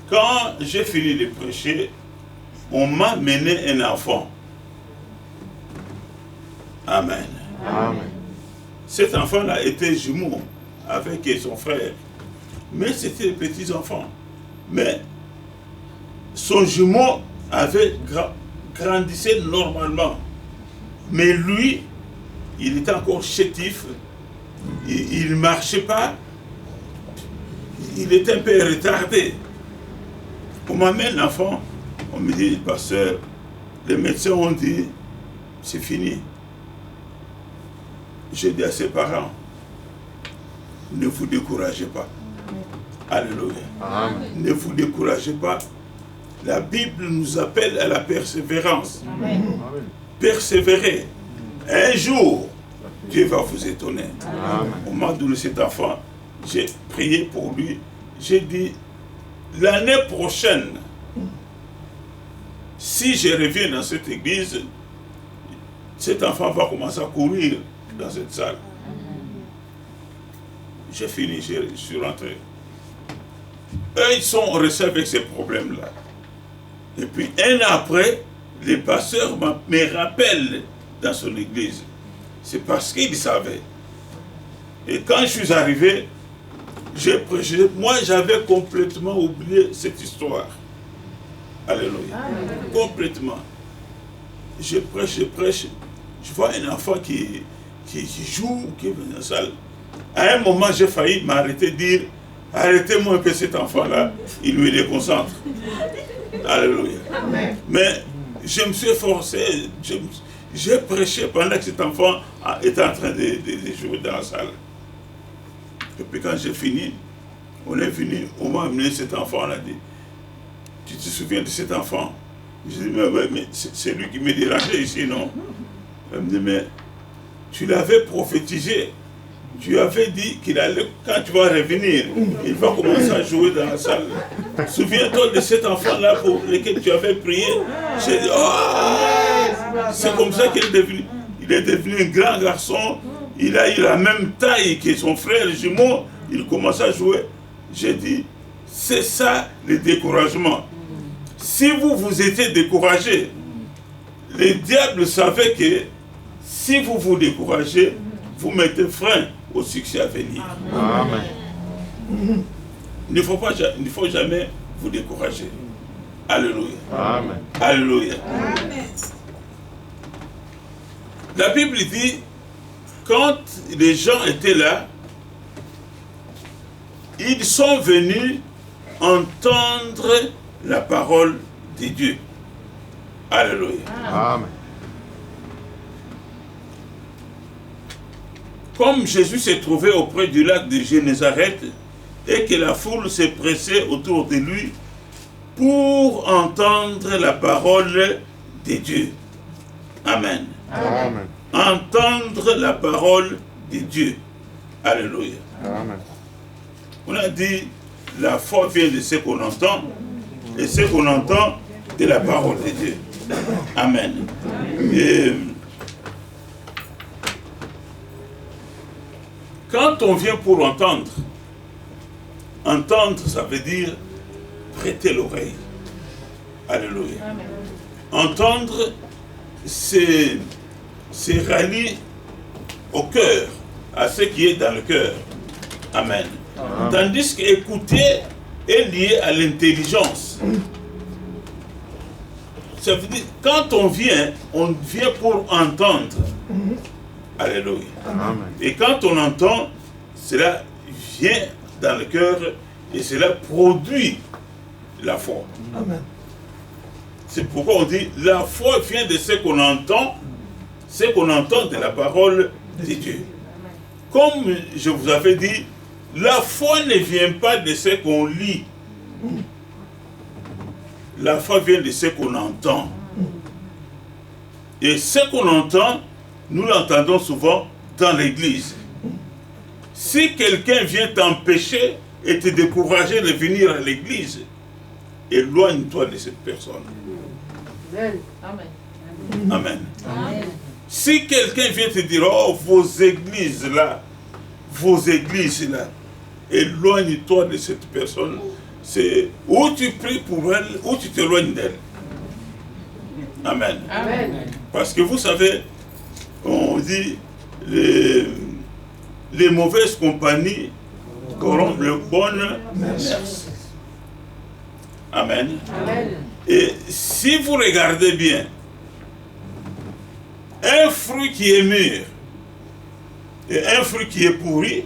quand j'ai fini de prêcher, on m'a mené un enfant. Amen. Amen. Cet enfant-là était jumeau avec son frère. Mais c'était des petits enfants. Mais son jumeau avait grandissait normalement. Mais lui, il était encore chétif. Il ne marchait pas. Il était un peu retardé. On m'amène l'enfant. On me dit, pasteur, les médecins ont dit, c'est fini. J'ai dit à ses parents, ne vous découragez pas. Alléluia. Amen. Ne vous découragez pas. La Bible nous appelle à la persévérance. Amen. Persévérez. Un jour, Dieu va vous étonner. Amen. Au moment donné cet enfant, j'ai prié pour lui. J'ai dit, l'année prochaine, si je reviens dans cette église, cet enfant va commencer à courir dans cette salle. J'ai fini, je suis rentré. Eux, ils sont restés avec ces problèmes-là. Et puis, un an après, les pasteurs me rappellent dans son église. C'est parce qu'ils savaient. Et quand je suis arrivé, j'ai prêché. Moi, j'avais complètement oublié cette histoire. Alléluia. Complètement. Je prêche. Je vois un enfant qui joue, qui est dans la salle. À un moment, j'ai failli m'arrêter, dire, arrêtez-moi un peu cet enfant-là, il me déconcentre. Alléluia. Amen. Mais je me suis efforcé, j'ai prêché pendant que cet enfant était en train de jouer dans la salle. Et puis quand j'ai fini, on est venu, on m'a amené cet enfant, on a dit, tu te souviens de cet enfant? Je dis, mais c'est lui qui me dérangeait ici, non? Elle me dit, mais tu l'avais prophétisé. Tu avais dit qu'il allait, quand tu vas revenir, il va commencer à jouer dans la salle. Souviens-toi de cet enfant-là pour lequel tu avais prié. J'ai dit, oh! C'est comme ça qu'il est devenu. Il est devenu un grand garçon. Il a eu la même taille que son frère jumeau. Il commence à jouer. J'ai dit, c'est ça le découragement. Si vous étiez découragé, le diable savait que si vous vous découragez, vous mettez frein au succès à venir. Amen. Il ne faut jamais vous décourager. Alléluia. Amen. Alléluia. Amen. La Bible dit, quand les gens étaient là, ils sont venus entendre la parole de Dieu. Alléluia. Amen. Comme Jésus s'est trouvé auprès du lac de Génézareth et que la foule s'est pressée autour de lui pour entendre la parole de Dieu. Amen. Amen. Entendre la parole de Dieu. Alléluia. Amen. On a dit, la foi vient de ce qu'on entend et ce qu'on entend de la parole de Dieu. Amen. Et quand on vient pour entendre, ça veut dire prêter l'oreille. Alléluia. Amen. Entendre, c'est rallier au cœur, à ce qui est dans le cœur. Amen. Amen. Tandis qu'écouter est lié à l'intelligence. Ça veut dire, quand on vient pour entendre. Alléluia. Amen. Et quand on entend, cela vient dans le cœur et cela produit la foi. Amen. C'est pourquoi on dit la foi vient de ce qu'on entend de la parole de Dieu. Comme je vous avais dit, la foi ne vient pas de ce qu'on lit. La foi vient de ce qu'on entend. Et ce qu'on entend, nous l'entendons souvent dans l'église. Si quelqu'un vient t'empêcher et te décourager de venir à l'église, éloigne-toi de cette personne. Amen. Amen. Amen. Si quelqu'un vient te dire, oh, vos églises là, éloigne-toi de cette personne. C'est où tu pries pour elle, ou tu t'éloignes d'elle. Amen. Amen. Parce que vous savez, on dit, les mauvaises compagnies corrompent les bonnes mœurs. Amen. Amen. Et si vous regardez bien, un fruit qui est mûr et un fruit qui est pourri,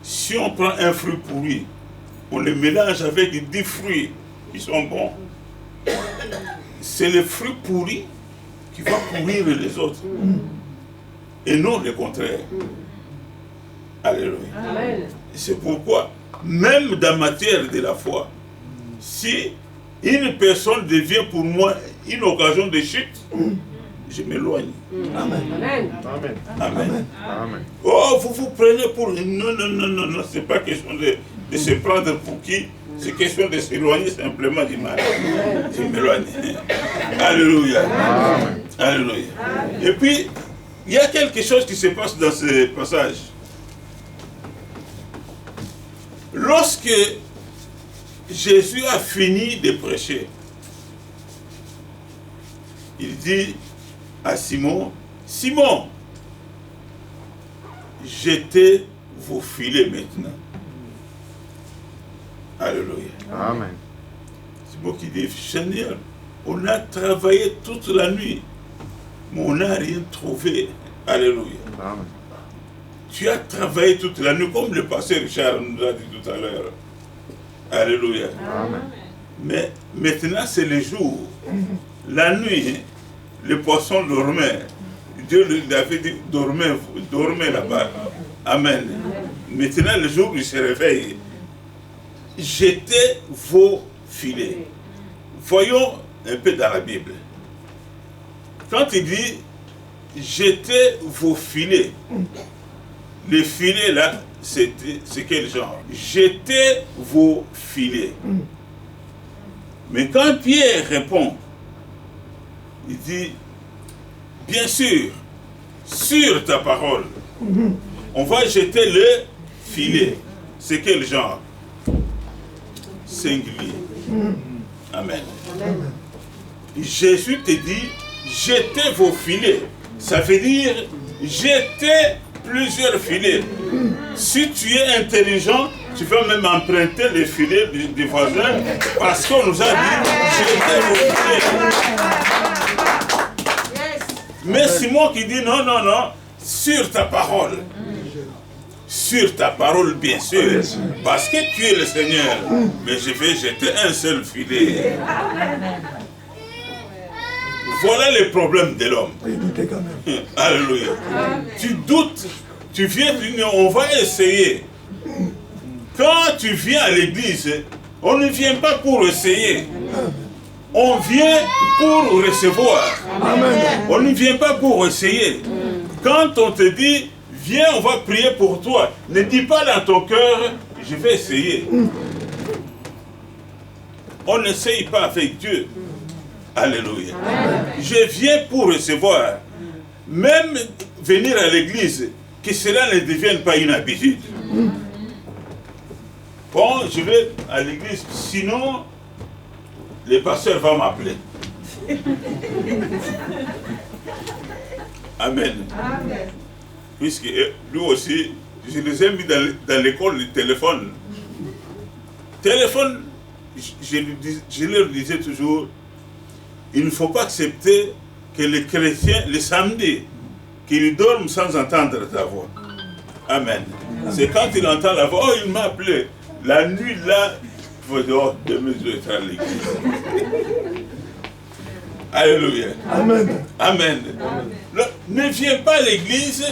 si on prend un fruit pourri, on le mélange avec 10 fruits qui sont bons, c'est le fruit pourri qui va pourrir les autres. Et non le contraire. Alléluia. Amen. C'est pourquoi, même dans la matière de la foi, si une personne devient pour moi une occasion de chute, je m'éloigne. Amen. Amen. Amen. Oh, vous vous prenez pour... Non, c'est pas question de se prendre pour qui, c'est question de s'éloigner simplement du mal. Je m'éloigne. Alléluia. Amen. Alléluia. Et puis, il y a quelque chose qui se passe dans ce passage. Lorsque Jésus a fini de prêcher, il dit à Simon, Simon, jetez vos filets maintenant. Alléluia. Amen. C'est moi qui dis, Seigneur, on a travaillé toute la nuit, mais on n'a rien trouvé. Alléluia. Amen. Tu as travaillé toute la nuit, comme le pasteur Richard nous a dit tout à l'heure. Alléluia. Amen. Mais maintenant, c'est le jour. La nuit, les poissons dormaient. Dieu lui avait dit, dormez là-bas. Amen. Maintenant, le jour, il se réveille. Jetez vos filets. Voyons un peu dans la Bible. Quand il dit, jetez vos filets, les filets là, c'est quel genre? Jetez vos filets. Mais quand Pierre répond, il dit, bien sûr, sur ta parole, on va jeter le filet. C'est quel genre? Singulier. Amen. Jésus te dit, jetez vos filets. Ça veut dire, jetez plusieurs filets. Si tu es intelligent, tu vas même emprunter les filets des voisins parce qu'on nous a dit, jetez vos filets. Mais Simon qui dit, non, sur ta parole. Sur ta parole, bien sûr, parce que tu es le Seigneur. Mais je vais jeter un seul filet. Voilà le problème de l'homme. Alléluia. Tu doutes, tu viens, on va essayer. Quand tu viens à l'église, on ne vient pas pour essayer. On vient pour recevoir. Amen. On ne vient pas pour essayer. Quand on te dit, viens, on va prier pour toi, ne dis pas dans ton cœur, je vais essayer. On n'essaye pas avec Dieu. Alléluia. Je viens pour recevoir. Même venir à l'église, que cela ne devienne pas une habitude. Bon, je vais à l'église, sinon, le pasteur va m'appeler. Amen. Amen. Puisque lui aussi, je les ai mis dans l'école du téléphone. Téléphone, je leur disais toujours, il ne faut pas accepter que les chrétiens, le samedi, qu'ils dorment sans entendre ta voix. Amen. C'est quand il entend la voix, oh, il m'a appelé. La nuit, là, il faut dire, oh, demain, je vais être à l'église. Alléluia. Amen. Amen. Ne viens pas à l'église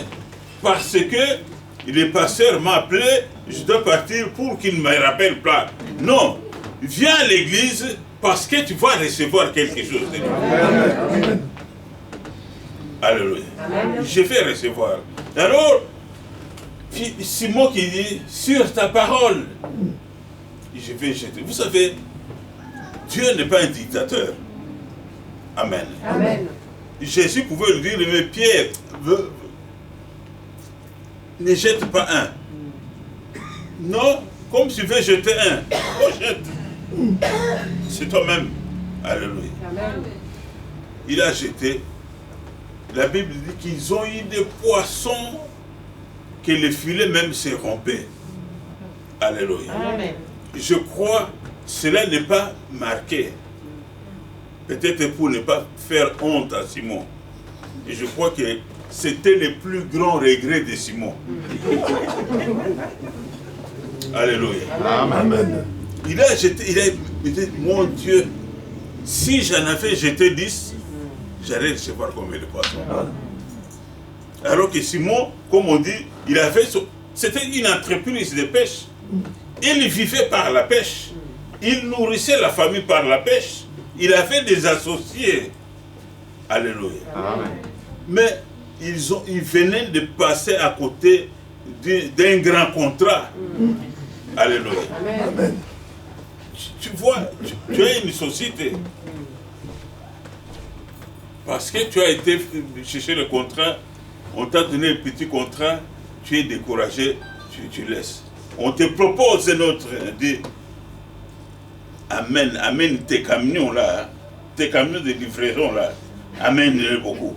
parce que le pasteur m'a appelé, je dois partir pour qu'il ne me rappelle pas. Non, viens à l'église parce que tu vas recevoir quelque chose de Dieu. Alléluia. Je vais recevoir. Alors, Simon qui dit, sur ta parole, je vais jeter. Vous savez, Dieu n'est pas un dictateur. Amen. Amen. Jésus pouvait lui dire, mais Pierre, ne jette pas un. Non, comme tu veux jeter un, jette. C'est toi-même. Alléluia. Amen. Il a jeté. La Bible dit qu'ils ont eu des poissons que les filets même se rompaient. Alléluia. Amen. Je crois cela n'est pas marqué. Peut-être pour ne pas faire honte à Simon. Et je crois que c'était le plus grand regret de Simon. Alléluia. Amen. Il a dit, mon Dieu, si j'en avais jeté 10, j'allais recevoir combien de poissons. Alors que Simon, comme on dit, c'était une entreprise de pêche. Il vivait par la pêche. Il nourrissait la famille par la pêche. Il avait des associés. Alléluia. Amen. Mais ils venaient de passer à côté d'un grand contrat. Alléluia. Amen. Tu vois, tu as une société. Parce que tu as été chercher le contrat, on t'a donné un petit contrat, tu es découragé, tu laisses. On te propose un autre, dit, amène tes camions là, tes camions de livraison là, amène-les beaucoup.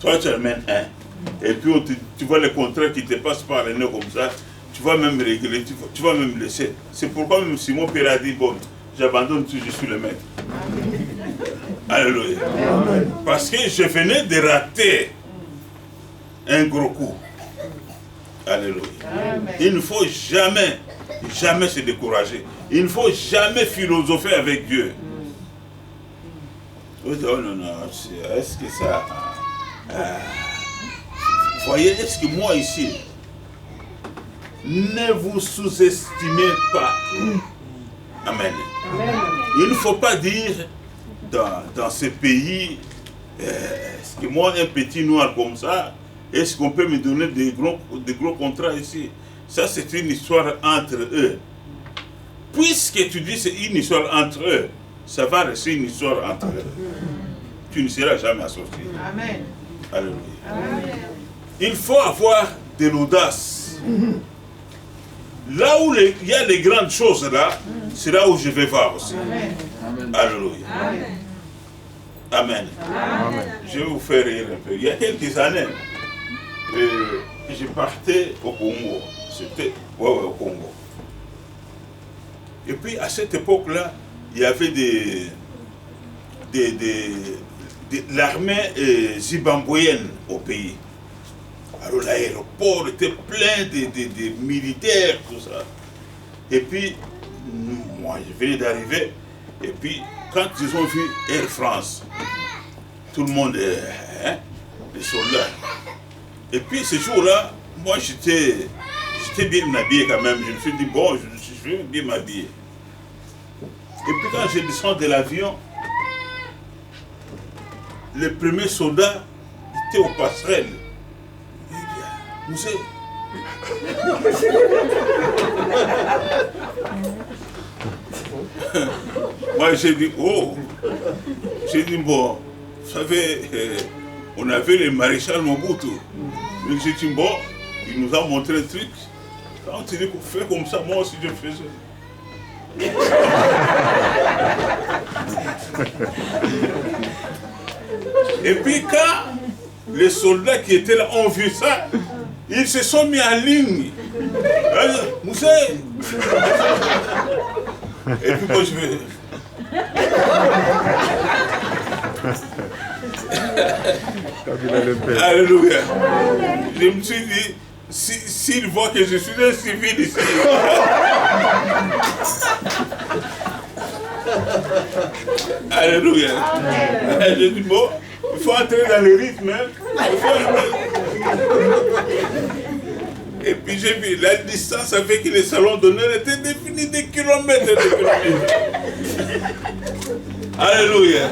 Toi tu amènes un. Et puis tu vois le contrat qui te passe par le nez comme ça, tu vas même régler, tu vas même laisser. C'est pourquoi même Simon Pierre a dit, bon, j'abandonne tout, je suis le maître. Alléluia. Amen. Parce que je venais de rater un gros coup. Alléluia. Amen. Il ne faut jamais, jamais se décourager. Il ne faut jamais philosopher avec Dieu. Oh non, non, est-ce que ça... voyez, est-ce que moi ici, ne vous sous-estimez pas. Amen. Amen. Il ne faut pas dire dans ce pays, est-ce que moi, un petit noir comme ça, est-ce qu'on peut me donner des gros contrats ici? Ça, c'est une histoire entre eux. Puisque tu dis c'est une histoire entre eux, ça va rester une histoire entre eux. Tu ne seras jamais associé. Amen. Alléluia. Amen. Il faut avoir de l'audace. Là où il y a les grandes choses là, c'est là où je vais voir aussi. Amen. Alléluia. Amen. Amen. Amen. Je vais vous faire rire un peu. Il y a quelques années, je partais au Congo. C'était au Congo. Et puis à cette époque-là, il y avait l'armée zimbabwéenne au pays. Alors l'aéroport était plein de militaires, tout ça. Et puis, moi, je venais d'arriver. Et puis, quand ils ont vu Air France, tout le monde, les soldats. Et puis, ce jour-là, moi, j'étais bien habillé quand même. Je me suis dit, bon, je vais bien m'habiller. Et puis, quand je descends de l'avion, le premier soldat était aux passerelles. Il dit, moi j'ai dit, oh, j'ai dit, bon, vous savez, on avait le maréchal Mobutu. Donc j'ai dit, bon, il nous a montré un truc. Quand il dit qu'on fait comme ça, moi aussi je faisais. Et puis quand les soldats qui étaient là ont vu ça, ils se sont mis en ligne. Moussé. Et puis moi je vais... Alléluia. Je me suis dit, s'il voit que je suis un civil ici. Alléluia. Je dis bon, il faut entrer dans le rythme. Et puis j'ai vu la distance avec les salons d'honneur était définie des kilomètres et des kilomètres. Alléluia.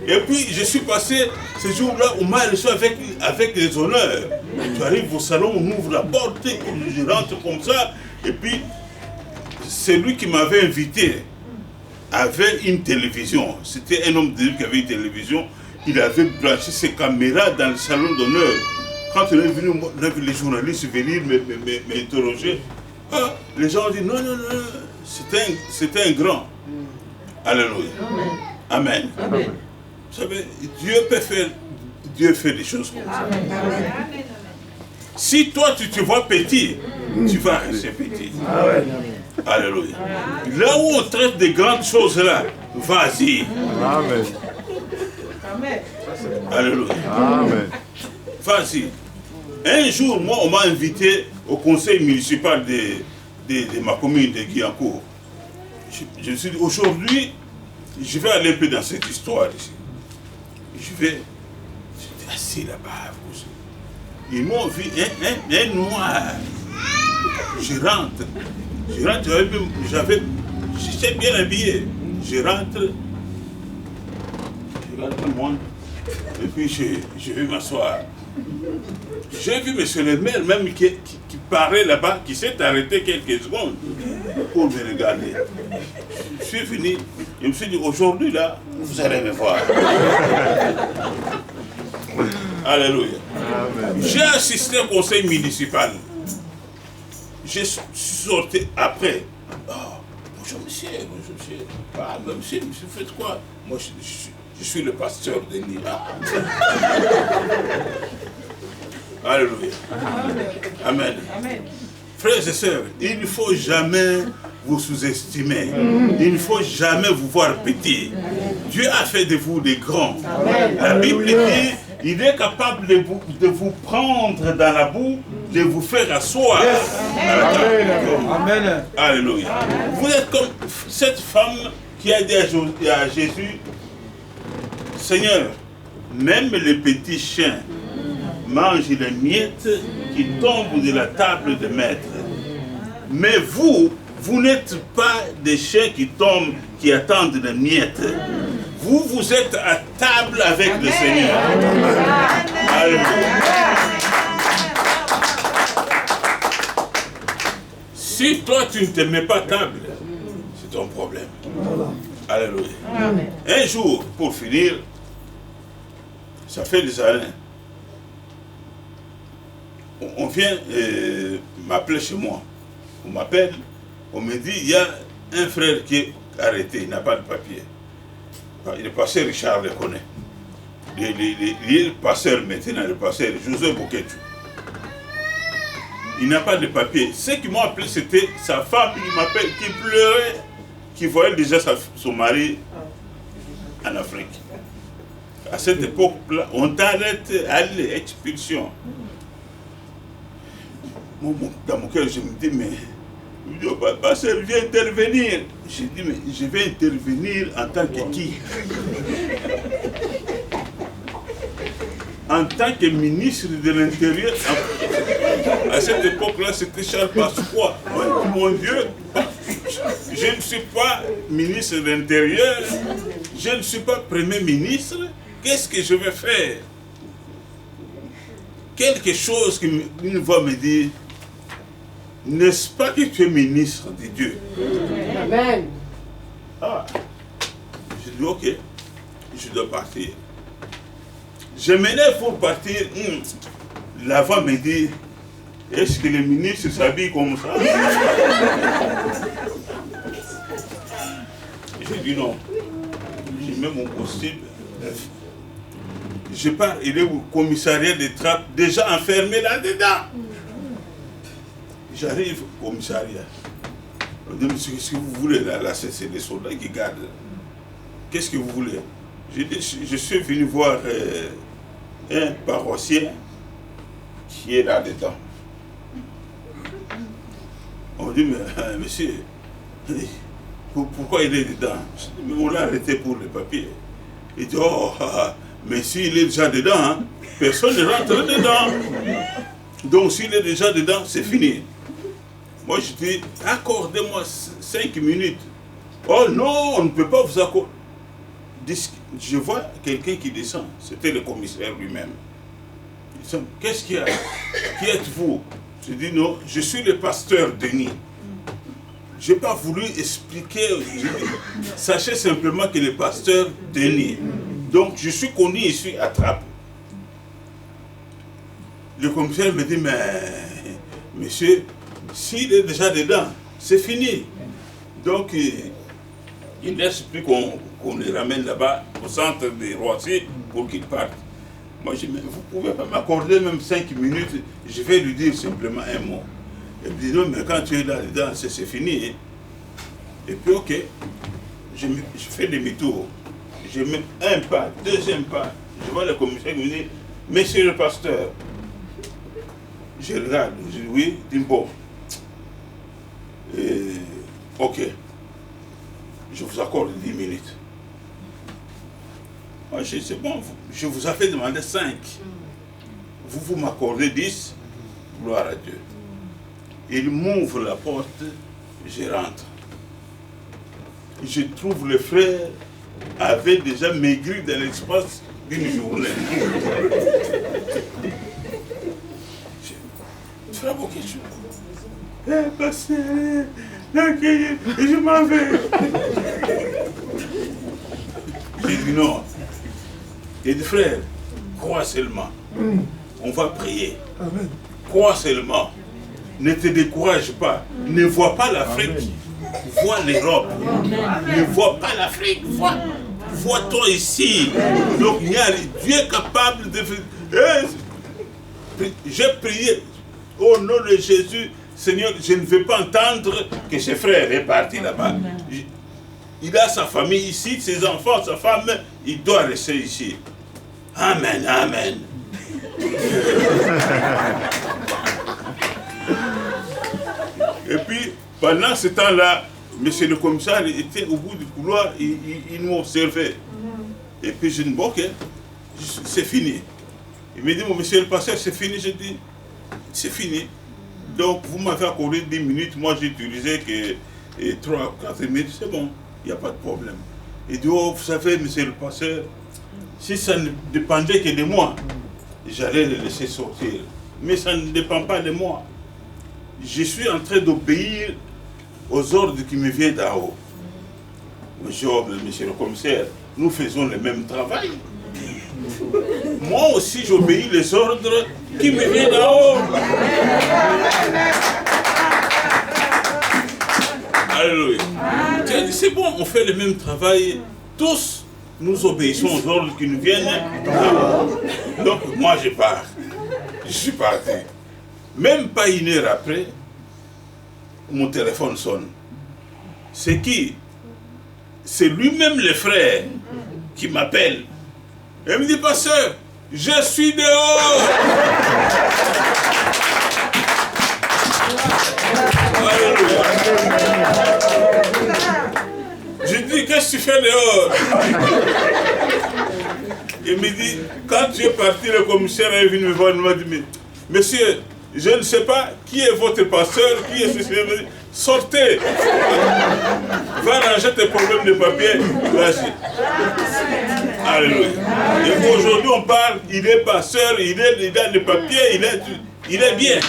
Et puis je suis passé ce jour-là, on m'a reçu avec les honneurs. Tu arrives au salon, on ouvre la porte, je rentre comme ça. Et puis c'est lui qui m'avait invité. Avait une télévision. C'était un homme de Dieu qui avait une télévision. Il avait branché ses caméras dans le salon d'honneur. Quand on est venu, on a vu les journalistes venir m'interroger. Ah, les gens ont dit non, non, non, c'était un grand. Alléluia. Amen. Amen. Vous savez, Dieu fait des choses comme ça. Amen. Si toi tu te vois petit, tu vas rester petit. Alléluia. Là où on traite de grandes choses là, vas-y. Amen. Alléluia. Amen. Vas-y. Un jour, moi, on m'a invité au conseil municipal de ma commune de Guyancourt. Je me suis dit, aujourd'hui, je vais aller un peu dans cette histoire ici. J'étais assis là-bas. Ils m'ont vu un noir. Je rentre, j'étais bien habillé. Je rentre moi, et puis je vais m'asseoir. J'ai vu monsieur le maire même qui parlait là-bas, qui s'est arrêté quelques secondes pour me regarder. Je suis venu, je me suis dit, aujourd'hui là, vous allez me voir. Alléluia. J'ai assisté au conseil municipal. Je suis sorti après. Oh, bonjour monsieur, bonjour monsieur. Ah, monsieur, faites quoi? Moi je suis le pasteur de Nila. Alléluia. Amen. Amen. Frères et sœurs, il ne faut jamais vous sous-estimer. Il ne faut jamais vous voir petit. Dieu a fait de vous des grands. La Bible dit, il est capable de vous prendre dans la boue, de vous faire asseoir. Amen. Alléluia. Vous êtes comme cette femme qui a dit à Jésus, Seigneur, même les petits chiens mangent les miettes qui tombent de la table de maître. Mais vous n'êtes pas des chiens qui tombent, qui attendent les miettes. Vous êtes à table avec le Seigneur. Alléluia. Si toi tu ne te mets pas à table, c'est ton problème. Alléluia. Un jour, pour finir, ça fait des années, on vient m'appeler chez moi. On m'appelle, on me dit, il y a un frère qui est arrêté, il n'a pas de papier. Il est pasteur, Richard le connaît. Il est le pasteur maintenant, le pasteur José Boketu. Il n'a pas de papier. Ceux qui m'ont appelé, c'était sa femme qui m'appelle, qui pleurait, qui voyait déjà son mari en Afrique. À cette époque-là, on t'arrête, allez, expulsion. Dans mon cœur, je me dis, mais pasteur, viens intervenir. J'ai dit, mais je vais intervenir en tant que qui? En tant que ministre de l'Intérieur. À cette époque-là, c'était Charles Pasqua. Mon Dieu, je ne suis pas ministre de l'Intérieur, je ne suis pas Premier ministre. Qu'est-ce que je vais faire? Quelque chose qui va me dire, n'est-ce pas que tu es ministre de Dieu? Amen. Ah, je dis ok, je dois partir. Je m'élève pour partir. La voix me dit, est-ce que les ministres s'habillent comme ça? J'ai dit non. J'ai mis mon costume. Je pars, il est au commissariat des trappes, déjà enfermé là-dedans. J'arrive au commissariat. On dit, monsieur, qu'est-ce que vous voulez là? Là, c'est des soldats qui gardent. Qu'est-ce que vous voulez? J'ai dit, je suis venu voir un paroissien qui est là-dedans. On dit, mais monsieur, pourquoi il est dedans? Mais on l'a arrêté pour les papiers. Il dit, oh, mais s'il est déjà dedans, hein, personne ne rentre dedans. Donc s'il est déjà dedans, c'est fini. Moi je dis, accordez-moi 5 minutes. Oh non, on ne peut pas vous accorder. Je vois quelqu'un qui descend, c'était le commissaire lui-même. Il dit, qu'est-ce qu'il y a? Qui êtes-vous? Je dis, non, je suis le pasteur Denis. Je n'ai pas voulu expliquer, sachez simplement que le pasteur Denis. Donc je suis connu ici à Trappes. Le commissaire me dit, mais monsieur, s'il est déjà dedans, c'est fini. Donc il ne laisse plus qu'on les ramène là-bas, au centre des Roissy, pour qu'ils partent. Moi je dis, mais vous ne pouvez pas m'accorder même 5 minutes, je vais lui dire simplement un mot. Il me dit, non, mais quand tu es là-dedans, c'est fini. Hein. Et puis, ok, je fais demi-tour. Je mets un pas, deuxième pas. Je vois le commissaire qui me dit, monsieur le pasteur. Je regarde, je dis, oui, dis bon. Ok, je vous accorde 10 minutes. Moi, je dis, c'est bon, je vous avais demandé 5. Vous m'accordez 10, gloire à Dieu. Il m'ouvre la porte, je rentre. Je trouve le frère avait déjà maigri dans l'espace d'une journée. Tu fais beaucoup de choses. Eh, pasteur, je m'en vais. J'ai dit non. Il dit, frère, crois seulement. On va prier. Crois seulement. Ne te décourage pas. Ne vois pas l'Afrique. Vois l'Europe. Ne vois pas l'Afrique. Vois-toi ici. Donc, Dieu est capable de faire. J'ai prié. Au nom de Jésus, Seigneur, je ne veux pas entendre que ses frères est parti là-bas. Il a sa famille ici, ses enfants, sa femme, il doit rester ici. Amen, amen. Et puis, pendant ce temps-là, monsieur le commissaire était au bout du couloir, il nous observait. Et puis je dis, bon, ok, c'est fini. Il me dit, mon monsieur le pasteur, c'est fini. Je dis, c'est fini. Donc, vous m'avez accordé 10 minutes, moi j'ai utilisé que 3 ou 4 minutes, c'est bon, il n'y a pas de problème. Il dit, oh, vous savez, monsieur le pasteur, si ça ne dépendait que de moi, j'allais le laisser sortir. Mais ça ne dépend pas de moi. Je suis en train d'obéir aux ordres qui me viennent d'en haut. Monsieur le commissaire, nous faisons le même travail. Moi aussi, j'obéis les ordres qui me viennent d'en haut. Alléluia. Tu as dit, c'est bon, on fait le même travail. Tous, nous obéissons aux ordres qui nous viennent d'en haut. Donc, moi, je pars. Je suis parti. Même pas 1 heure après, mon téléphone sonne. C'est qui? C'est lui-même le frère qui m'appelle. Il me dit, pasteur, je suis dehors. Alléluia. Je dis, qu'est-ce que tu fais dehors? Il me dit, quand tu es parti, le commissaire est venu me voir, il m'a dit, mais, monsieur, je ne sais pas qui est votre pasteur, qui est ce. Sortez! Va ranger tes problèmes de papier. Vas-y. Alléluia. Et aujourd'hui, on parle, il est pasteur, il a des papiers, il est bien.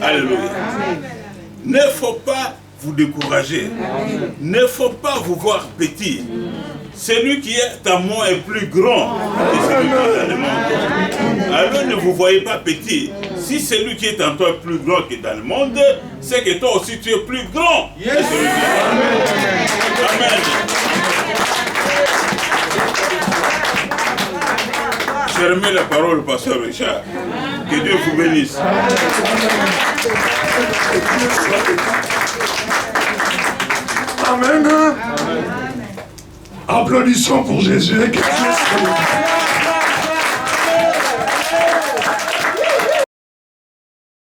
Alléluia. Ne faut pas vous décourager. Ne faut pas vous voir petit. Celui qui est à moi est plus grand que celui qui est dans le monde. Alors ne vous voyez pas petit. Si celui qui est en toi est plus grand que dans le monde, c'est que toi aussi tu es plus grand que celui qui est dans le monde. Amen. Je remets la parole au pasteur Richard. Que Dieu vous bénisse. Amen. Applaudissons pour Jésus.